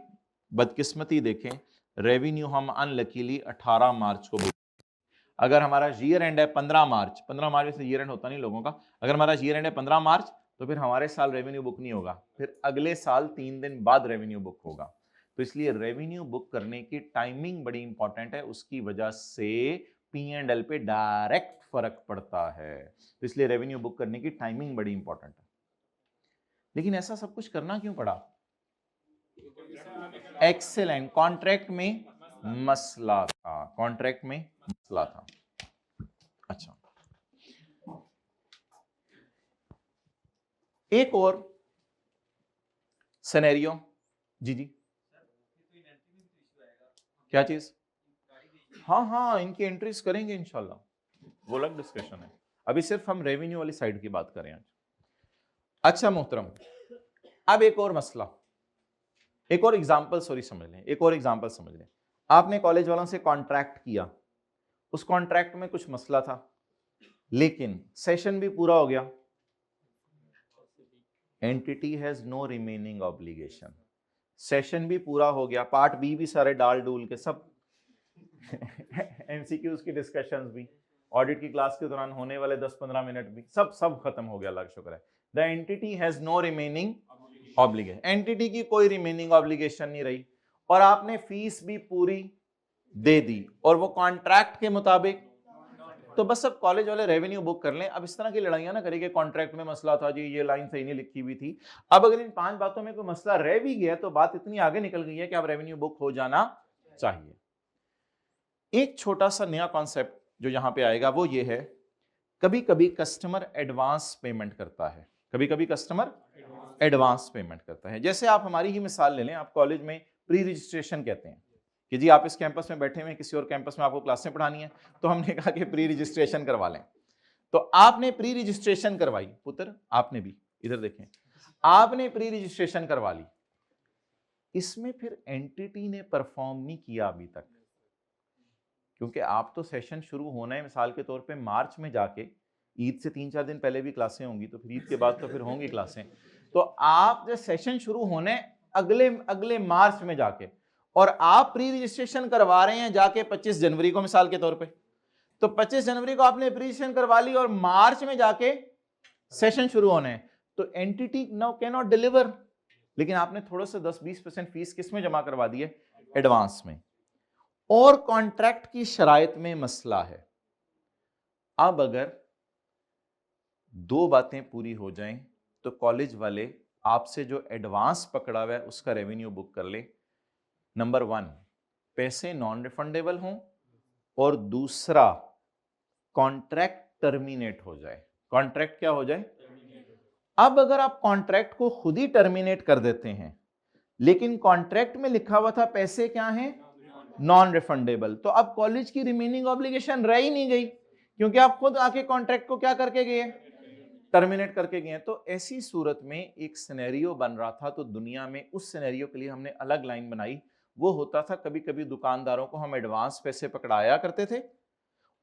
S1: बदकिस्मती देखें, रेवेन्यू हम अनलकीली 18 मार्च को बुक। अगर हमारा ईयर एंड है 15 मार्च, 15 मार्च से ईयर एंड होता नहीं लोगों का, अगर हमारा ईयर एंड है 15 मार्च, तो फिर हमारे साल रेवेन्यू बुक नहीं होगा, फिर अगले साल 3 दिन बाद रेवेन्यू बुक होगा। तो इसलिए रेवेन्यू बुक करने की टाइमिंग बड़ी इंपॉर्टेंट है, उसकी वजह से P&L पे डायरेक्ट फर्क पड़ता है। तो इसलिए रेवेन्यू बुक करने की टाइमिंग बड़ी इंपॉर्टेंट है। लेकिन ऐसा सब कुछ करना क्यों पड़ा? एक्सेलेंट, कॉन्ट्रैक्ट में मसला था, कॉन्ट्रैक्ट में मसला था। अच्छा, एक और सिनेरियो। जी जी, क्या चीज? हाँ, इनकी एंट्रीज करेंगे इंशाल्लाह, वो अलग डिस्कशन है। अभी सिर्फ हम रेवेन्यू वाली साइड की बात करें आज। अच्छा मोहतरम, अब एक और मसला, एक और एग्जांपल, सॉरी समझ लें, एक और एग्जांपल समझ लें। आपने कॉलेज वालों से कॉन्ट्रैक्ट किया, उस कॉन्ट्रैक्ट में कुछ मसला था, लेकिन सेशन भी पूरा हो गया। Entity has no remaining obligation, session भी पूरा हो गया, पार्ट बी भी सारे डाल डूल के सब एमसीक्यूज की डिस्कशंस भी, ऑडिट की क्लास के दौरान होने वाले 10-15 मिनट भी सब खत्म हो गया, अल्लाह का शुक्र है। The entity has no remaining obligation, entity की कोई रिमेनिंग ऑब्लिगेशन नहीं रही और आपने फीस भी पूरी दे दी और वो कॉन्ट्रैक्ट के मुताबिक, तो बस अब कॉलेज वाले रेवेन्यू बुक कर लें। अब इस तरह की लड़ाइयां ना करें कि कॉन्ट्रैक्ट में मसला था जी, ये लाइन सही नहीं लिखी हुई थी। अब अगर इन 5 बातों में कोई मसला रह भी गया तो बात इतनी आगे निकल गई है कि अब रेवेन्यू बुक हो जाना चाहिए। एक छोटा सा नया कॉन्सेप्ट जो यहां पे आएगा वो ये है, कभी कभी कस्टमर एडवांस पेमेंट करता है, कभी कभी कस्टमर एडवांस पेमेंट करता है। जैसे आप हमारी ही मिसाल ले लें, आप कॉलेज में प्री रजिस्ट्रेशन कहते हैं कि जी आप इस कैंपस में बैठे हुए हैं, किसी और कैंपस में आपको क्लासें पढ़ानी है, तो हमने कहा कि प्री रजिस्ट्रेशन करवा लें। तो आपने प्री रजिस्ट्रेशन करवाई, पुत्र आपने भी, इधर देखें, आपने प्री रजिस्ट्रेशन करवा ली, इसमें फिर एंटिटी ने परफॉर्म नहीं किया अभी तक, क्योंकि आप तो सेशन शुरू होना है मिसाल के तौर पे मार्च में जाके, ईद से 3-4 दिन पहले भी क्लासें होंगी, तो फिर ईद के बाद तो फिर होंगी क्लासें, तो आप जो सेशन शुरू होने अगले मार्च में जाके, और आप प्री रजिस्ट्रेशन करवा रहे हैं जाके 25 जनवरी को मिसाल के तौर पे, तो 25 जनवरी को आपने प्री रजिस्ट्रेशन करवा ली और मार्च में जाके सेशन शुरू होने हैं, तो entity now can not deliver, लेकिन आपने थोड़ा सा 10-20% फीस किस में जमा करवा दी है, एडवांस में, और कॉन्ट्रैक्ट की शराइत में मसला है। अब अगर 2 बातें पूरी हो जाएं तो कॉलेज वाले आपसे जो एडवांस पकड़ा हुआ है उसका रेवेन्यू बुक कर ले। नंबर 1, पैसे नॉन रिफंडेबल हों, और दूसरा कॉन्ट्रैक्ट टर्मिनेट हो जाए। कॉन्ट्रैक्ट क्या हो जाए? अब अगर आप कॉन्ट्रैक्ट को खुद ही टर्मिनेट कर देते हैं, लेकिन कॉन्ट्रैक्ट में लिखा हुआ था पैसे क्या हैं, नॉन रिफंडेबल, तो अब कॉलेज की रिमेनिंग ऑब्लिगेशन रह ही नहीं गई, क्योंकि आप खुद आके कॉन्ट्रैक्ट को क्या करके गए, टर्मिनेट करके गए। तो ऐसी सूरत में एक सिनेरियो बन रहा था, तो दुनिया में उस सिनेरियो के लिए हमने अलग लाइन बनाई। वो होता था कभी कभी दुकानदारों को हम एडवांस पैसे पकड़ाया करते थे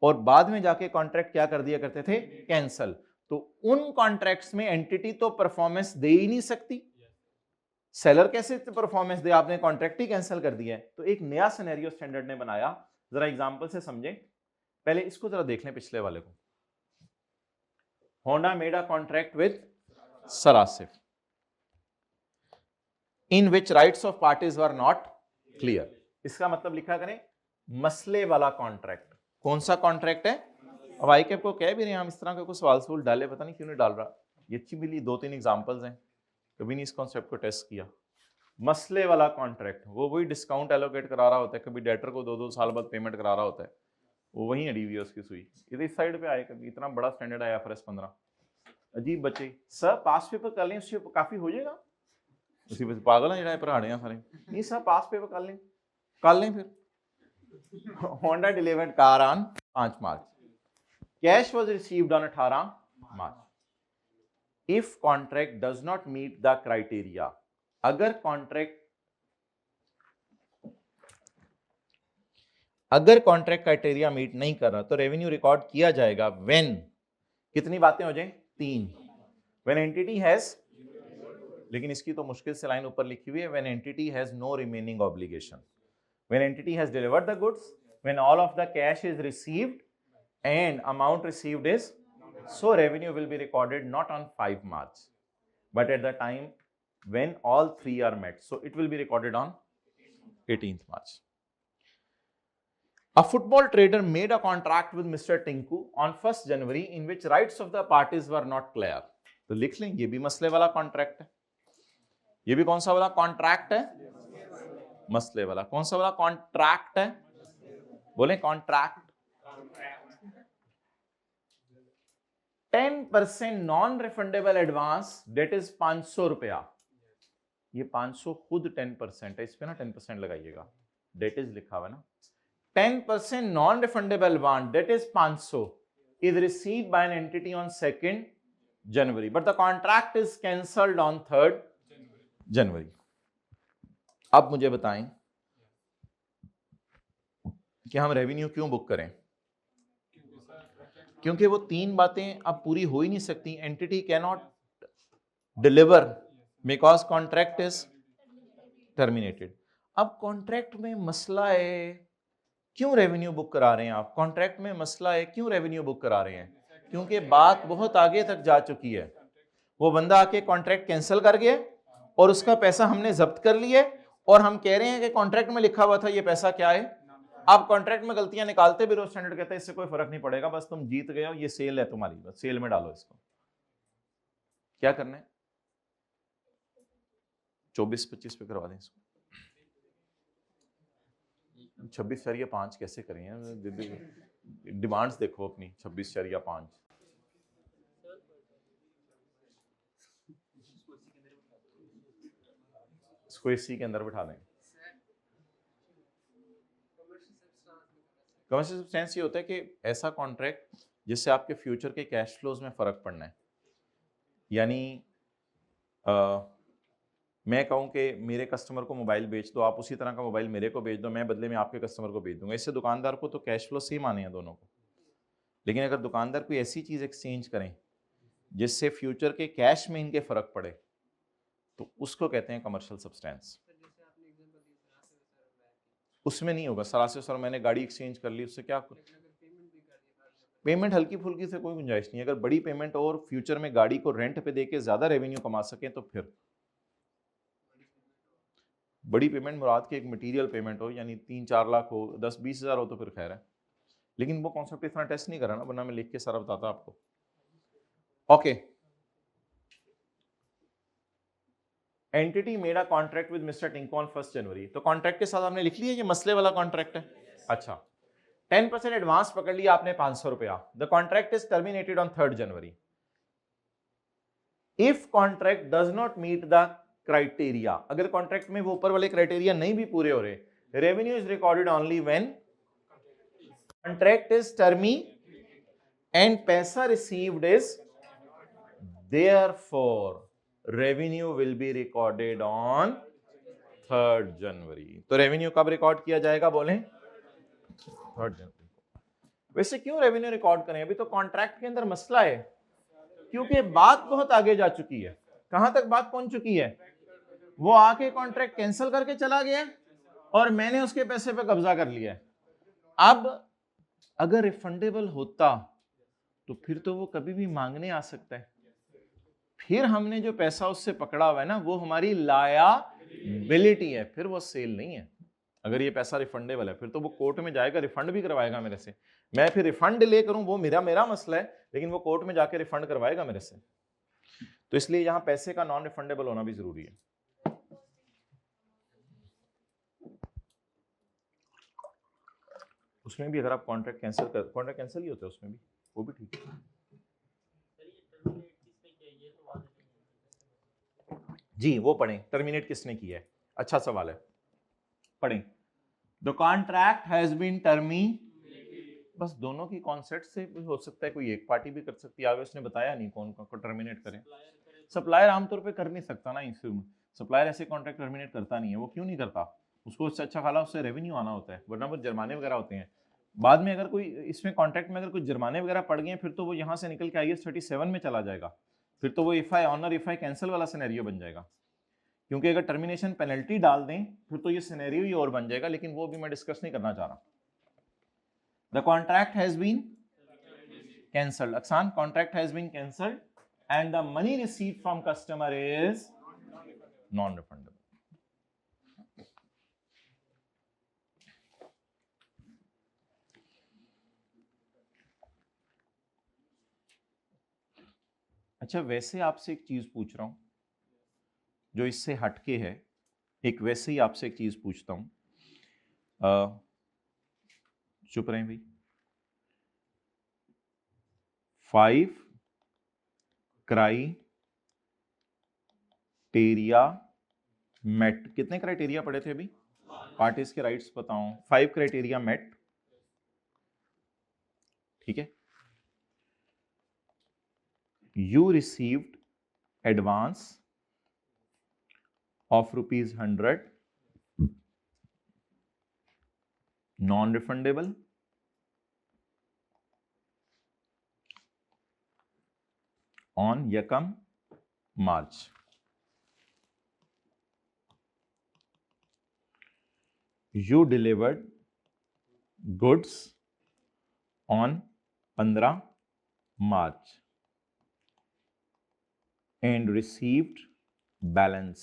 S1: और बाद में जाके कॉन्ट्रैक्ट क्या कर दिया करते थे, कैंसल। तो उन कॉन्ट्रैक्ट्स में एंटिटी तो परफॉर्मेंस दे ही नहीं सकती, सेलर कैसे परफॉर्मेंस दे, आपने कॉन्ट्रैक्ट ही कैंसिल कर दिया है। तो एक नया सिनेरियो स्टैंडर्ड ने बनाया, जरा एग्जांपल से समझें। पहले इसको जरा देख लें, पिछले वाले को। Honda made a contract with सरासिफ in which rights of parties were not clear. इसका मतलब लिखा करें मसले वाला कॉन्ट्रैक्ट। कौन सा कॉन्ट्रैक्ट है? अब आई कैप को कह भी रहे हैं हम, इस तरह का कोई सवाल सवाल डाले, पता नहीं क्यों नहीं डाल रहा। ये अच्छी मिली, 2-3 एग्जांपल्स हैं, कभी नहीं इस कॉन्सेप्ट को टेस्ट किया। मसले वाला कॉन्ट्रैक्ट, वो वही डिस्काउंट एलोकेट करा रहा होता है, कभी डेटर को 2-2 साल बाद पेमेंट करा रहा होता है, वो वही अड़ी हुई है उसकी सुई। इधर इस साइड पे आए, कभी इतना बड़ा स्टैंडर्ड आया IFRS 15, अजीब बच्चे। सर पास पेपर कर लें, उससे काफी हो जाएगा। उसी पे पागल है जरा पढ़ाने हैं सारे। नहीं सर पास पेपर कर लें फिर। Honda delivered car on 5 March, cash was received on 18 March. If contract does not meet the criteria, अगर कॉन्ट्रैक्ट क्राइटेरिया मीट नहीं कर रहा तो रेवेन्यू रिकॉर्ड किया जाएगा व्हेन, कितनी बातें हो जाए, 3। व्हेन एंटिटी हैज, लेकिन इसकी तो मुश्किल से लाइन ऊपर लिखी हुई है, when entity has no remaining obligation, when entity has delivered the goods, when all of the cash is received and amount received is, so revenue will be recorded not on 5 March but at the time when all 3 are met, so it will be recorded on 18th March. A football trader made a contract with Mr. Tinku on 1st January in which rights of the parties were not clear. तो लिख लें ये भी मसले वाला contract है, ये भी कौन सा वाला कॉन्ट्रैक्ट है, मसले वाला। कौन सा वाला कॉन्ट्रैक्ट है, बोले contract. 10% non refundable advance, that is 500 रुपया। ये 500 खुद 10% है, इस पे ना 10% लगाइएगा, डेट इज लिखा हुआ ना। 10% non refundable advance, that is 500, is received by an entity on 2nd January, but the contract is cancelled on 3rd January। अब मुझे बताएं कि हम रेवेन्यू क्यों बुक करें? क्योंकि वो 3 बातें अब पूरी हो ही नहीं सकती। Entity can not deliver because contract is terminated. अब कॉन्ट्रैक्ट में मसला है, क्यों रेवेन्यू बुक करा रहे हैं आप? कॉन्ट्रैक्ट में मसला है, क्यों रेवेन्यू बुक करा रहे हैं? क्योंकि बात बहुत आगे तक जा चुकी है। वो बंदा आके कॉन्ट्रैक्ट कैंसिल कर गया और उसका पैसा हमने जब्त कर लिया और हम कह रहे हैं कि कॉन्ट्रैक्ट में लिखा हुआ था ये पैसा क्या है। आप कॉन्ट्रैक्ट में गलतियां निकालते भी, स्टैंडर्ड कहता है इससे कोई फर्क नहीं पड़ेगा, बस तुम जीत गए हो, ये सेल है तुम्हारी, बस सेल में डालो इसको। क्या करना है, 24-25 पे करवा दें इसको। 26.5 कैसे करें, डिमांड्स देखो अपनी, 26.5 इसको इसी के अंदर बिठा दें। कमर्शियल सब्सटेंस ये होता है कि ऐसा कॉन्ट्रैक्ट जिससे आपके फ्यूचर के कैश फ्लोज में फर्क पड़ना है। यानी मैं कहूं कि मेरे कस्टमर को मोबाइल बेच दो, आप उसी तरह का मोबाइल मेरे को बेच दो, मैं बदले में आपके कस्टमर को बेच दूंगा, इससे दुकानदार को तो कैश फ्लो सेम आने हैं दोनों को। लेकिन अगर दुकानदार कोई ऐसी चीज एक्सचेंज करें जिससे फ्यूचर के कैश में इनके फर्क पड़े, तो उसको कहते हैं कमर्शियल सब्सटेंस। उसमें नहीं होगा सरासर सर मैंने गाड़ी एक्सचेंज कर ली, उससे क्या पेमेंट हल्की फुल्की से कोई गुंजाइश नहीं है। अगर बड़ी पेमेंट और फ्यूचर में गाड़ी को रेंट पे देके ज्यादा रेवेन्यू कमा सके तो फिर बड़ी पेमेंट मुराद के एक मटेरियल पेमेंट हो, यानी 3-4 लाख हो, 10-20 हज़ार हो तो फिर खैर है, लेकिन वो कॉन्सेप्ट इतना टेस्ट नहीं करा ना, वरना मैं लिख के सारा बताता आपको। Okay, entity made a contract with Mister Tinko on 1 January. तो कॉन्ट्रैक्ट के साथ आपने लिख लिया ये मसले वाला कॉन्ट्रैक्ट है। अच्छा, 10% एडवांस पकड़ लिया आपने 500 रुपया। The contract is terminated on 3 जनवरी। If contract does not meet the criteria, अगर कॉन्ट्रैक्ट में वो ऊपर वाले क्राइटेरिया नहीं भी पूरे हो रहे, revenue is recorded only when contract is terminated and पैसा received is therefore revenue will be recorded on 3 January. तो रेवेन्यू कब रिकॉर्ड किया जाएगा, बोलें 3 जनवरी। वैसे क्यों रेवेन्यू रिकॉर्ड करें, अभी तो कॉन्ट्रैक्ट के अंदर मसला है, क्योंकि बात बहुत आगे जा चुकी है। कहां तक बात पहुंच चुकी है, वो आके कॉन्ट्रैक्ट कैंसिल करके चला गया और मैंने उसके पैसे पे कब्जा कर लिया। अब अगर रिफंडेबल होता तो फिर तो वो कभी भी मांगने आ सकता है, फिर हमने जो पैसा उससे पकड़ा हुआ है ना वो हमारी लायबिलिटी है, फिर वो सेल नहीं है। अगर ये पैसा रिफंडेबल है फिर तो वो कोर्ट में जाएगा, रिफंड भी करवाएगा मेरे से, मैं फिर रिफंड ले करूं वो मेरा मसला है, लेकिन वो कोर्ट में जाके रिफंड करवाएगा मेरे से। तो इसलिए यहां पैसे का नॉन रिफंडेबल होना भी जरूरी है। उसमें भी अगर आप कॉन्ट्रैक्ट कैंसिल ही होता है उसमें भी, वो भी ठीक है जी। वो पढ़ें टर्मिनेट किसने किया है, अच्छा सवाल है, पढ़ें। द कॉन्ट्रैक्ट हैज बीन बस दोनों की कॉन्सेप्ट से हो सकता है, कोई एक पार्टी भी कर सकती है, आगे उसने बताया नहीं कौन को टर्मिनेट करें। सप्लायर आमतौर पे कर नहीं सकता ना, सप्लायर ऐसे कॉन्ट्रैक्ट टर्मिनेट करता नहीं है। वो क्यों नहीं करता, उसको उससे अच्छा खाला उससे रेवेन्यू आना होता है, वरना वो जुर्माने वगैरह होते हैं बाद में। अगर कोई इसमें कॉन्ट्रैक्ट में अगर कोई जुर्माने वगैरह पड़ गए फिर तो वो यहाँ से निकल के IAS 37 में चला जाएगा, फिर तो वो if I honour if I cancel वाला सिनेरियो बन जाएगा। क्योंकि अगर टर्मिनेशन पेनल्टी डाल दें फिर तो ये सिनेरियो ही और बन जाएगा, लेकिन वो भी मैं डिस्कस नहीं करना चाह रहा। The contract has been cancelled, अक्सान contract has been cancelled and the money received from customer is non-refundable. अच्छा, वैसे आपसे एक चीज पूछ रहा हूं जो इससे हटके है, एक वैसे ही आपसे एक चीज पूछता हूं, चुप रहें भाई। 5 क्राइटेरिया मेट, कितने क्राइटेरिया पढ़े थे अभी, पार्टीज के राइट्स बताऊं, 5 क्राइटेरिया मेट, ठीक है। You received advance of ₹100 non-refundable, on Yakam March. You delivered goods on 15 March and received balance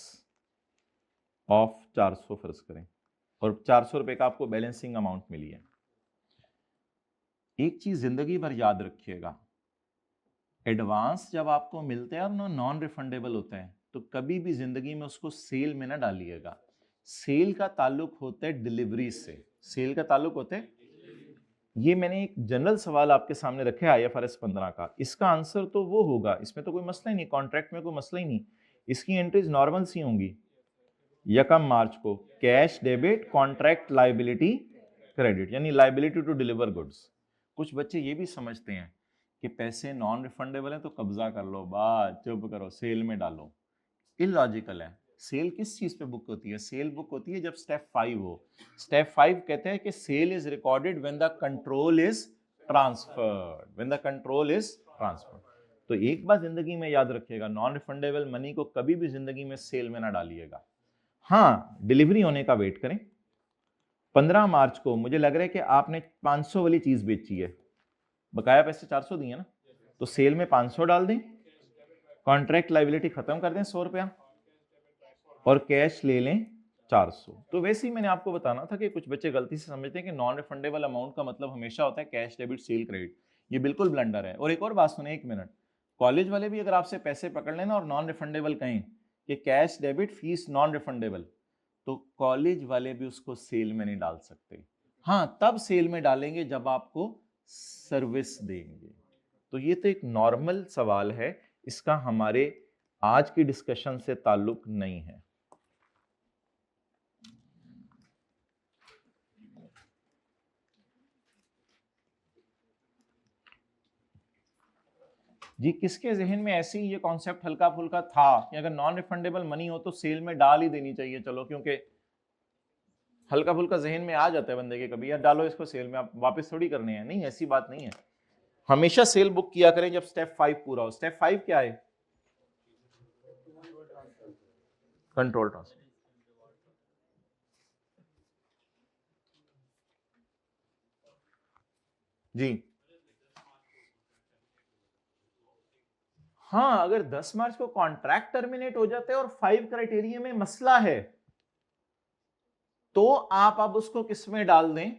S1: of 400 फर्ज करें, और 400 रुपए का आपको बैलेंसिंग अमाउंट मिली है। एक चीज जिंदगी भर याद रखिएगा, एडवांस जब आपको मिलते हैं और नॉन रिफंडेबल होते हैं, तो कभी भी जिंदगी में उसको सेल में ना डालिएगा। सेल का ताल्लुक होता है डिलीवरी से, सेल का ताल्लुक होता है। ये मैंने एक जनरल सवाल आपके सामने रखे IFRS 15 का, इसका आंसर तो वो होगा, इसमें तो कोई मसला ही नहीं, कॉन्ट्रैक्ट में कोई मसला ही नहीं, इसकी एंट्रीज नॉर्मल सी होंगी। यकम मार्च को cash debit contract liability credit, यानी लाइबिलिटी टू डिलीवर गुड्स। कुछ बच्चे ये भी समझते हैं कि पैसे नॉन रिफंडेबल है तो कब्जा कर लो, बात चुप करो, सेल में डालो। इलॉजिकल है। सेल किस चीज पे बुक होती है? सेल बुक होती है जब स्टेप 5 हो। स्टेप 5 कहते हैं कि sale is recorded when the control is transferred, when the control is transferred. तो एक बात जिंदगी में याद रखिएगा, नॉन रिफंडेबल मनी को कभी भी जिंदगी में सेल में ना डालिएगा। हाँ, डिलीवरी होने का वेट करें। 15 मार्च को मुझे लग रहा है कि आपने 500 वाली चीज बेची है, बकाया पैसे 400 दिए ना, तो सेल में 500 डाल दें, कॉन्ट्रैक्ट लाइबिलिटी खत्म कर दें 100 रुपया, और कैश ले लें 400। तो वैसे ही मैंने आपको बताना था कि कुछ बच्चे गलती से समझते हैं कि नॉन रिफंडेबल अमाउंट का मतलब हमेशा होता है कैश डेबिट सेल क्रेडिट। ये बिल्कुल ब्लंडर है। और एक और बात सुने, 1 मिनट, कॉलेज वाले भी अगर आपसे पैसे पकड़ लेना और नॉन रिफंडेबल कहें कि cash debit fees non refundable, तो कॉलेज वाले भी उसको सेल में नहीं डाल सकते। हाँ, तब सेल में डालेंगे जब आपको सर्विस देंगे। तो ये तो एक नॉर्मल सवाल है, इसका हमारे आज की डिस्कशन से ताल्लुक नहीं है। जी, किसके जहन में ऐसी ये कॉन्सेप्ट हल्का फुल्का था कि अगर नॉन रिफंडेबल मनी हो तो सेल में डाल ही देनी चाहिए? चलो, क्योंकि हल्का फुल्का जहन में आ जाता है बंदे के कभी, यार डालो इसको सेल में, आप वापस थोड़ी करने हैं। नहीं, ऐसी बात नहीं है। हमेशा सेल बुक किया करें जब स्टेप 5 पूरा हो। स्टेप 5 क्या है? Control transfer. जी हाँ, अगर 10 मार्च को कॉन्ट्रैक्ट टर्मिनेट हो जाते हैं और 5 क्राइटेरिया में मसला है, तो आप अब उसको किस में डाल दें?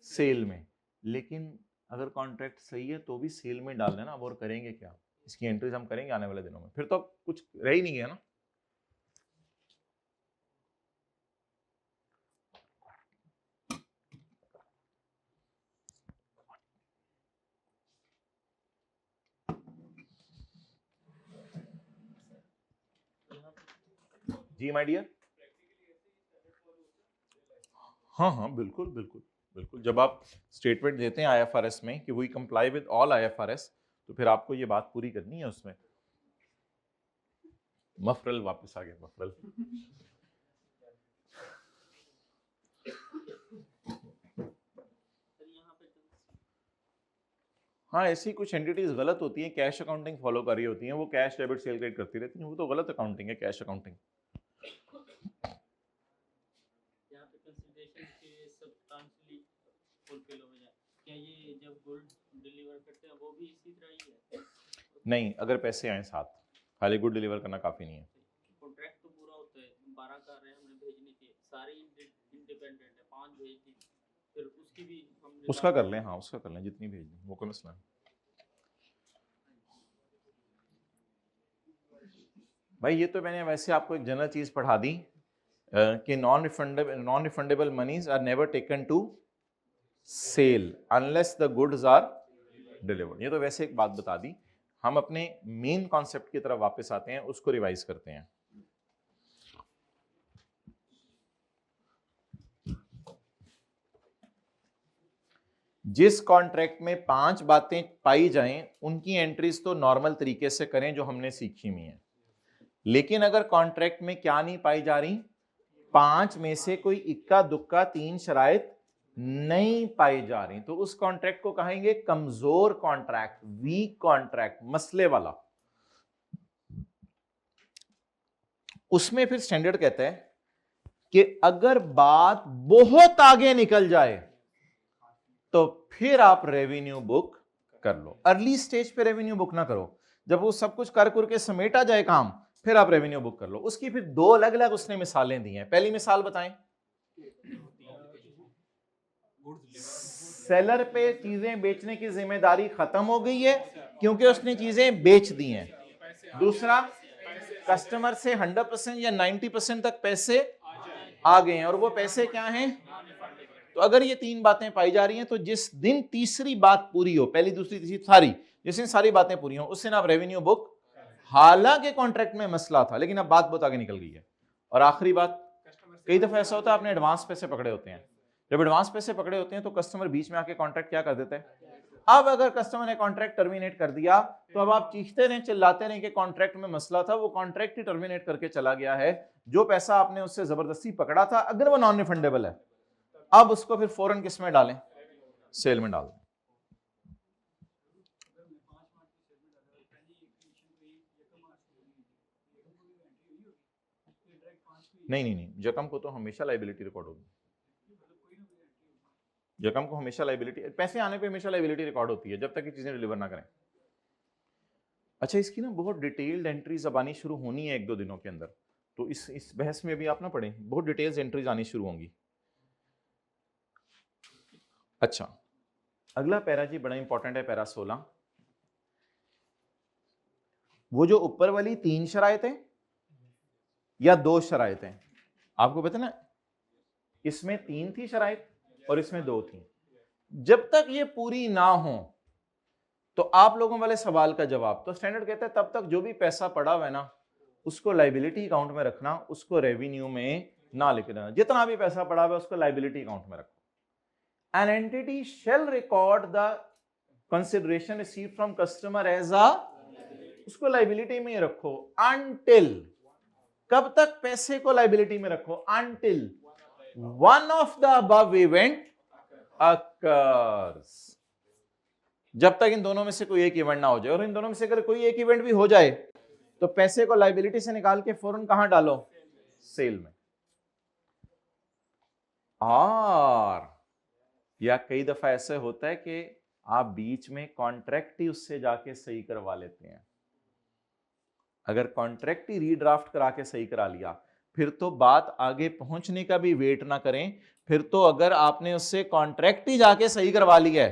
S1: सेल में। लेकिन अगर कॉन्ट्रैक्ट सही है तो भी सेल में डाल देना। अब और करेंगे क्या? इसकी एंट्रीज हम करेंगे आने वाले दिनों में, फिर तो कुछ रह ही नहीं गया ना। जी माय डियर, हाँ हाँ, बिल्कुल बिल्कुल बिल्कुल। जब आप स्टेटमेंट देते हैं IFRS में कि we comply with all IFRS, तो फिर आपको ये बात पूरी करनी है उसमें। मफरल वापस आ गया, मफरल। हाँ, ऐसी कुछ एंटिटीज गलत होती हैं, कैश अकाउंटिंग फॉलो कर रही होती हैं, वो कैश डेबिट सेल क्रेडिट करती रहती हैं, वो तो गलत अकाउंटिंग है, कैश अकाउंटिंग। नहीं, अगर पैसे आए साथ, खाली गुड डिलीवर करना काफी नहीं है। कॉन्ट्रैक्ट तो पूरा होता है, 12 कार है हमने भेजनी थी, सारी इंडिपेंडेंट है, 5 भेज दी, फिर उसकी भी हम उसका कर लें। हाँ, उसका कर लें, जितनी भेजनी, वो कोई मसला नहीं। भाई ये तो मैंने वैसे आपको एक जनरल चीज पढ़ा दी कि non refundable monies are never taken to sale unless the goods are delivered. ये तो वैसे एक बात बता दी। हम अपने मेन कॉन्सेप्ट की तरफ वापस आते हैं, उसको रिवाइज करते हैं। जिस कॉन्ट्रैक्ट में 5 बातें पाई जाएं, उनकी एंट्रीज तो नॉर्मल तरीके से करें जो हमने सीखी हुई है। लेकिन अगर कॉन्ट्रैक्ट में क्या नहीं पाई जा रही, 5 में से कोई इक्का दुक्का 3 शराइत नहीं पाई जा रही, तो उस कॉन्ट्रैक्ट को कहेंगे कमजोर कॉन्ट्रैक्ट, वीक कॉन्ट्रैक्ट, मसले वाला। उसमें फिर स्टैंडर्ड कहता है कि अगर बात बहुत आगे निकल जाए तो फिर आप रेवेन्यू बुक कर लो। अर्ली स्टेज पे रेवेन्यू बुक ना करो। जब वो सब कुछ कर के समेटा जाए काम, फिर आप रेवेन्यू बुक कर लो। उसकी फिर दो अलग अलग उसने मिसालें दी हैं। पहली मिसाल बताएं, सेलर पे चीजें बेचने की जिम्मेदारी खत्म हो गई है क्योंकि उसने चीजें बेच दी हैं। दूसरा, कस्टमर से 100% या 90% तक पैसे आ गए हैं, और वो पैसे क्या हैं? तो अगर ये तीन बातें पाई जा रही हैं, तो जिस दिन तीसरी बात पूरी हो, पहली दूसरी तीसरी सारी, जिस दिन सारी बातें पूरी हो, उस दिन आप रेवेन्यू बुक, हालांकि कॉन्ट्रैक्ट में मसला था लेकिन अब बात बहुत आगे निकल गई है। और आखिरी बात, कई दफा ऐसा होता है आपने एडवांस पैसे पकड़े होते हैं, जब एडवांस पैसे पकड़े होते हैं तो कस्टमर बीच में आके कॉन्ट्रैक्ट क्या कर देता है? अब अगर कस्टमर ने कॉन्ट्रैक्ट टर्मिनेट कर दिया तो अब आप चीखते रहें, चिल्लाते रहें कि कॉन्ट्रैक्ट में मसला था, वो कॉन्ट्रैक्ट ही टर्मिनेट करके चला गया है। जो पैसा आपने उससे जबरदस्ती पकड़ा था, अगर वो नॉन रिफंडेबल है, अब उसको फिर फौरन किस में डालें? सेल में डाल दें। नहीं, जकम को तो हमेशा लाइबिलिटी रिकॉर्ड होगी। जकम को हमेशा लाइबिलिटी, पैसे आने पे हमेशा लाइबिलिटी रिकॉर्ड होती है जब तक ये चीजें डिलीवर ना करें। अच्छा, इसकी ना बहुत डिटेल्ड एंट्रीज अब आनी शुरू होनी है 1-2 दिनों के अंदर, तो इस बहस में भी आप ना पढ़ें, बहुत डिटेल्स एंट्रीज आनी शुरू होंगी। अच्छा, अगला पैरा जी बड़ा इंपॉर्टेंट है, पैरा 16। वो जो ऊपर वाली 3 शरायतें या 2 शरायतें, आपको पता ना, इसमें 3 थी शराइत और इसमें 2 थी। जब तक ये पूरी ना हो तो आप लोगों वाले सवाल का जवाब, तो स्टैंडर्ड कहता है तब तक जो भी पैसा पड़ा हुआ है ना, उसको लाइबिलिटी अकाउंट में रखना, उसको रेवेन्यू में ना लिखना। जितना भी पैसा पड़ा हुआ है उसको लाइबिलिटी अकाउंट में रखो। An entity shall record the consideration received from customer as a, उसको लाइबिलिटी में रखो अनटिल, कब तक पैसे को लाइबिलिटी में रखो? Until one of the above event occurs, जब तक इन दोनों में से कोई एक इवेंट ना हो जाए। और इन दोनों में से अगर कोई एक इवेंट भी हो जाए तो पैसे को लाइबिलिटी से निकाल के फौरन कहां डालो? सेल में। और या कई दफा ऐसे होता है कि आप बीच में कॉन्ट्रैक्ट ही उससे जाके सही करवा लेते हैं। अगर कॉन्ट्रैक्ट ही रीड्राफ्ट करा के सही करा लिया, फिर तो बात आगे पहुंचने का भी वेट ना करें, फिर तो अगर आपने उससे कॉन्ट्रैक्ट ही जाके सही करवा लिया है,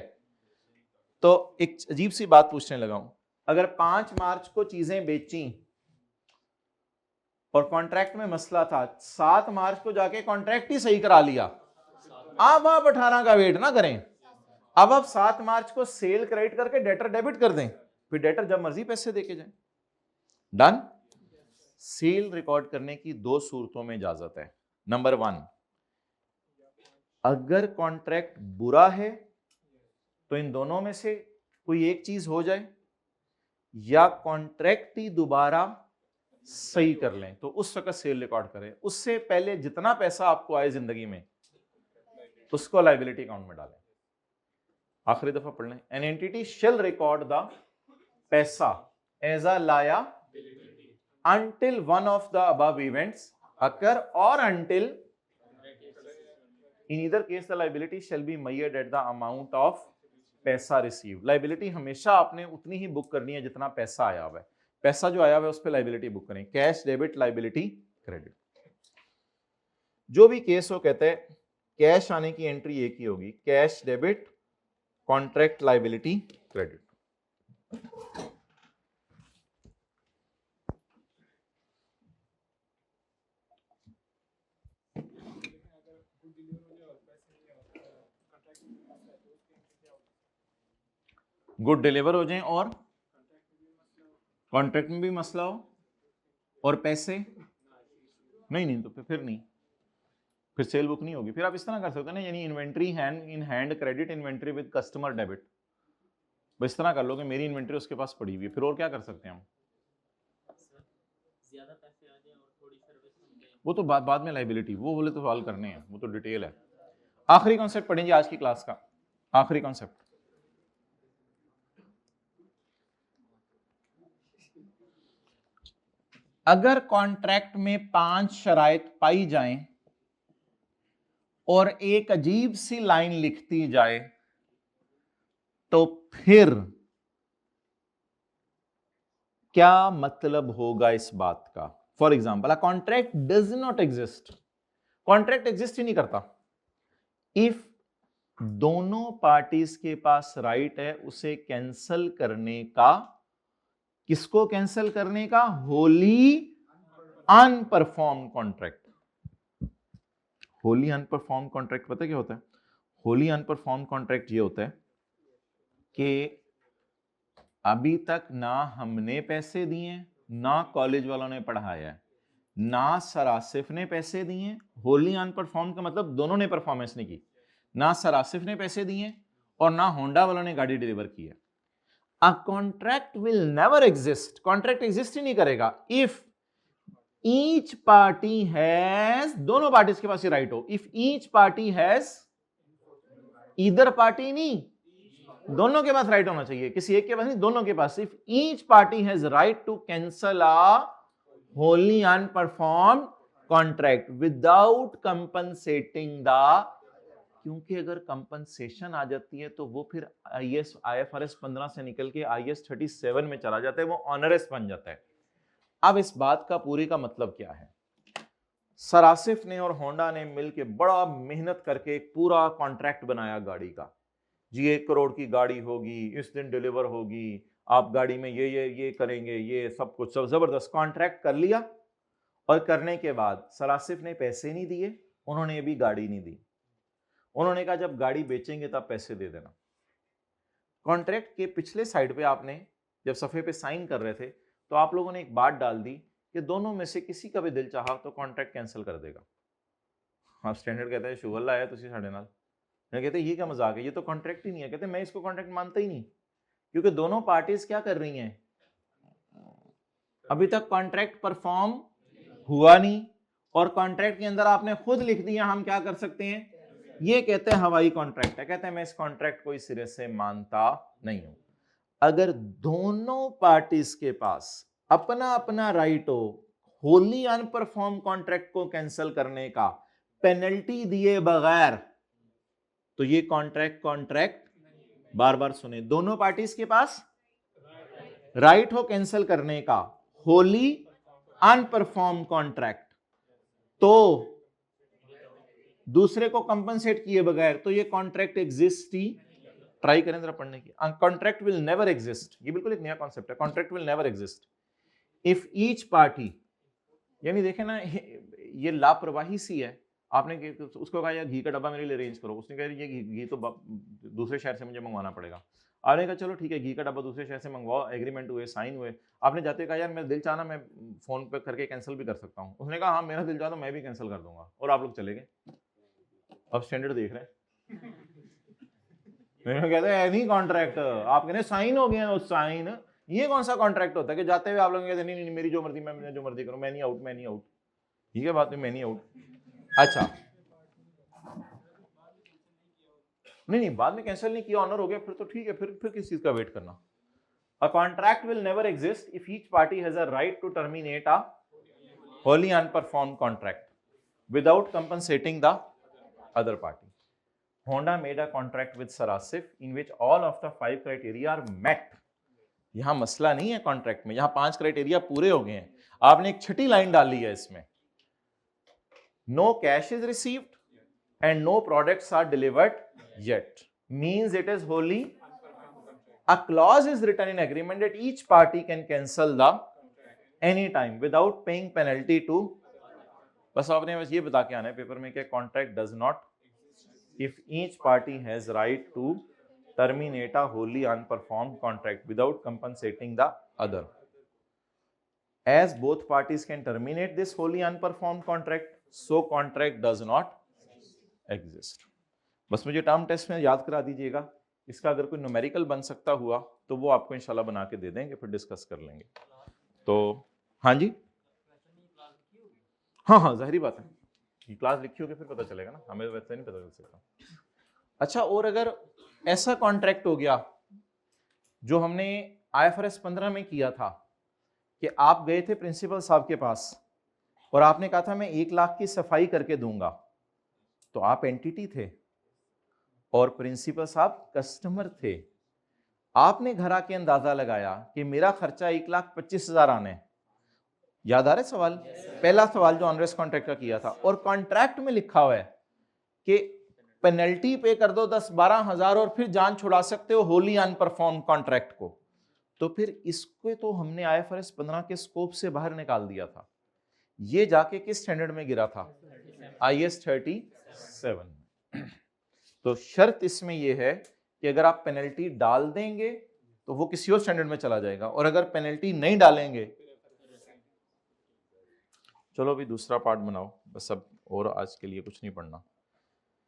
S1: तो एक अजीब सी बात पूछने लगा हूं, अगर 5 मार्च को चीजें बेची और कॉन्ट्रैक्ट में मसला था, 7 मार्च को जाके कॉन्ट्रैक्ट ही सही करा लिया, अब आप 18 का वेट ना करें, अब आप 7 मार्च को सेल क्रेडिट करके डेटर डेबिट कर दें, फिर डेटर जब मर्जी पैसे देके जाए। डन। सेल रिकॉर्ड करने की 2 सूरतों में इजाजत है। नंबर 1, अगर कॉन्ट्रैक्ट बुरा है तो इन दोनों में से कोई एक चीज हो जाए, या कॉन्ट्रैक्ट ही दोबारा सही कर लें, तो उस वक्त सेल रिकॉर्ड करें। उससे पहले जितना पैसा आपको आए जिंदगी में, उसको लाइबिलिटी अकाउंट में डालें। आखिरी दफा पढ़ लें, an entity shall record the पैसा as a liability until one of the above events occur or until in either case the liability shall be measured at the amount of पैसा receive. Liability हमेशा आपने उतनी ही book करनी है जितना पैसा आया हुआ है। पैसा जो आया हुआ है उस पर लाइबिलिटी बुक करें, कैश डेबिट लाइबिलिटी क्रेडिट। जो भी केस हो कहते हैं कैश आने की एंट्री एक ही होगी, cash debit contract liability credit. Good deliver हो जाए और कॉन्ट्रैक्ट में भी मसला हो और पैसे नहीं तो फिर नहीं, फिर सेल बुक नहीं होगी। फिर आप इस तरह कर सकते हैं ना, यानी inventory hand in hand credit inventory with customer debit. बस इस तरह कर लो कि मेरी इन्वेंट्री उसके पास पड़ी हुई है, फिर और क्या कर सकते हैं हम? वो तो बाद में लाइबिलिटी, वो बोले तो सवाल करने हैं, वो तो डिटेल है। आखिरी कॉन्सेप्ट पढ़ेंगे आज की क्लास का, आखिरी कॉन्सेप्ट, अगर कॉन्ट्रैक्ट में 5 शराइत पाई जाएं और एक अजीब सी लाइन लिखती जाए, तो फिर क्या मतलब होगा इस बात का? For example, a contract does not exist, contract exist ही नहीं करता इफ दोनों पार्टीज के पास राइट है उसे कैंसल करने का। किसको कैंसल करने का? Holi unperformed contract. Holi unperformed contract पता क्या होता है? होली अनपरफॉर्म कॉन्ट्रैक्ट ये होता है कि अभी तक ना हमने पैसे दिए, ना कॉलेज वालों ने पढ़ाया है, ना सर आसिफ ने पैसे दिए। होली अनपरफॉर्म का मतलब दोनों ने परफॉर्मेंस नहीं की, ना सर आसिफ ने पैसे दिए और ना होंडा वालों ने गाड़ी डिलीवर की है। A contract will never exist, contract exist ही नहीं करेगा इफ ईच पार्टी हैज, दोनों पार्टीज के पास ये राइट हो, if each party has, either party नहीं, दोनों के पास राइट होना चाहिए, किसी एक के पास नहीं, दोनों के पास। If each party has right to cancel a wholly unperformed contract without compensating the, क्योंकि अगर कंपनसेशन आ जाती है तो वो फिर IFRS 15 से निकल के IAS 37 में चला जाता है, वो ऑनरस बन जाता है। अब इस बात का पूरी का मतलब क्या है? सर आसिफ ने और होंडा ने मिलकर बड़ा मेहनत करके एक पूरा कॉन्ट्रैक्ट बनाया गाड़ी का, जी 1 करोड़ की गाड़ी होगी, इस दिन डिलीवर होगी, आप गाड़ी में ये करेंगे, ये सब कुछ, सब जबरदस्त कॉन्ट्रैक्ट कर लिया। और करने के बाद सर आसिफ ने पैसे नहीं दिए, उन्होंने अभी गाड़ी नहीं दी, उन्होंने कहा जब गाड़ी बेचेंगे तब पैसे दे देना। कॉन्ट्रैक्ट के पिछले साइड पे आपने जब सफे पे साइन कर रहे थे तो आप लोगों ने एक बात डाल दी कि दोनों में से किसी का भी दिल चाहा तो कॉन्ट्रैक्ट कैंसिल कर देगा। हाँ, स्टैंडर्ड कहता है शुगर लाया तुसी साढ़े नाल, कहते ये क्या मजाक है, ये तो कॉन्ट्रैक्ट ही नहीं है। कहते मैं इसको कॉन्ट्रैक्ट मानता ही नहीं, क्योंकि दोनों पार्टीज क्या कर रही हैं, अभी तक कॉन्ट्रैक्ट परफॉर्म हुआ नहीं, और कॉन्ट्रैक्ट के अंदर आपने खुद लिख दिया हम क्या कर सकते हैं, ये कहते हैं हवाई कॉन्ट्रैक्ट है। कहते हैं मैं इस कॉन्ट्रैक्ट को इस सिरे से मानता नहीं हूं। अगर दोनों पार्टीज के पास अपना अपना राइट हो होली अनपरफॉर्म कॉन्ट्रैक्ट को कैंसिल करने का पेनल्टी दिए बगैर, तो ये कॉन्ट्रैक्ट बार बार सुने, दोनों पार्टीज के पास राइट हो कैंसिल करने का होली अनपरफॉर्म कॉन्ट्रैक्ट, तो दूसरे को कंपनसेट किए बगैर, तो ये कॉन्ट्रैक्ट एग्जिस्ट ही, ट्राई करें जरा पढ़ने की। कॉन्ट्रैक्ट विल नेवर एग्जिस्ट, ये बिल्कुल एक नया कॉन्सेप्ट है, contract will never exist if each party, यानी देखें ना ये लापरवाही सी है। आपने उसको कहा यार घी का डब्बा मेरे लिए अरेंज करो, उसने कहा ये घी तो दूसरे शहर से मुझे मंगवाना पड़ेगा। आपने कहा चलो ठीक है घी का डब्बा दूसरे शहर से मंगवाओ, एग्रीमेंट हुए, साइन हुए। आपने जाते कहा यार मेरा दिल चाहना मैं फोन पे करके कैंसिल भी कर सकता हूँ, उसने कहा हाँ मेरा दिल चाहा तो मैं भी कैंसिल कर दूंगा, और आप लोग चले गए। अब स्टैंडर्ड देख रहे हैं, कहते हैं नहीं कॉन्ट्रैक्ट, आप कहते साइन हो गया, साइन, ये कौन सा कॉन्ट्रैक्ट होता है कि जाते हुए आप लोग कहते नहीं मेरी जो मर्जी, मैं जो मर्जी करूं, मैं नहीं आउट, ठीक है बात, मैं नहीं आउट। अच्छा नहीं बाद में कैंसिल नहीं किया, ऑनर हो गया, फिर तो ठीक है, फिर किस चीज का वेट करना। A contract will never exist if each party has a right to terminate a wholly unperformed contract without compensating the other party. Honda made a contract with Sir Asif in which all of the 5 criteria are met. यहां मसला नहीं है contract में, यहां 5 criteria पूरे हो गए हैं। आपने एक छठी लाइन डाली है इसमें, no cash is received and no products are delivered yet, means it is wholly, a clause is written in agreement that each party can cancel the any time without paying penalty to, बस आपने बस ये बता के आना है paper में कि contract does not, if each party has right to terminate a wholly unperformed contract without compensating the other, as both parties can terminate this wholly unperformed contract, so contract does not exist. बस मुझे term test में याद करा दीजिएगा, इसका अगर कोई numerical बन सकता हुआ तो वो आपको इंशाल्लाह बना के दे देंगे, फिर डिस्कस कर लेंगे। तो हाँ जी, हाँ जाहिर बात है क्लास लिखी होगी फिर पता चलेगा ना, हमें वैसे नहीं पता चल सकता। अच्छा, और अगर ऐसा कॉन्ट्रैक्ट हो गया जो हमने IFRS 15 में किया था कि आप गए थे प्रिंसिपल साहब के पास और आपने कहा था मैं 1 लाख की सफाई करके दूंगा, तो आप एंटिटी थे और प्रिंसिपल साहब कस्टमर थे। आपने घर आके अंदाजा लगाया कि मेरा खर्चा 1,25,000 आने हैं। याद आ रहा है सवाल? पहला सवाल जो ऑनरेस कॉन्ट्रैक्ट का किया था, और कॉन्ट्रैक्ट में लिखा हुआ है कि पेनल्टी पे कर दो 10-12 हजार और फिर जान छुड़ा सकते हो होली अनपरफॉर्म कॉन्ट्रैक्ट को। तो फिर इसको तो हमने IFRS 15 के स्कोप से बाहर निकाल दिया था। ये जाके किस स्टैंडर्ड में गिरा था? IS 37। तो शर्त इसमें यह है कि अगर आप पेनल्टी डाल देंगे तो वो किसी और स्टैंडर्ड में चला जाएगा, और अगर पेनल्टी नहीं डालेंगे, चलो भी दूसरा पार्ट बनाओ बस, अब और आज के लिए कुछ नहीं पढ़ना।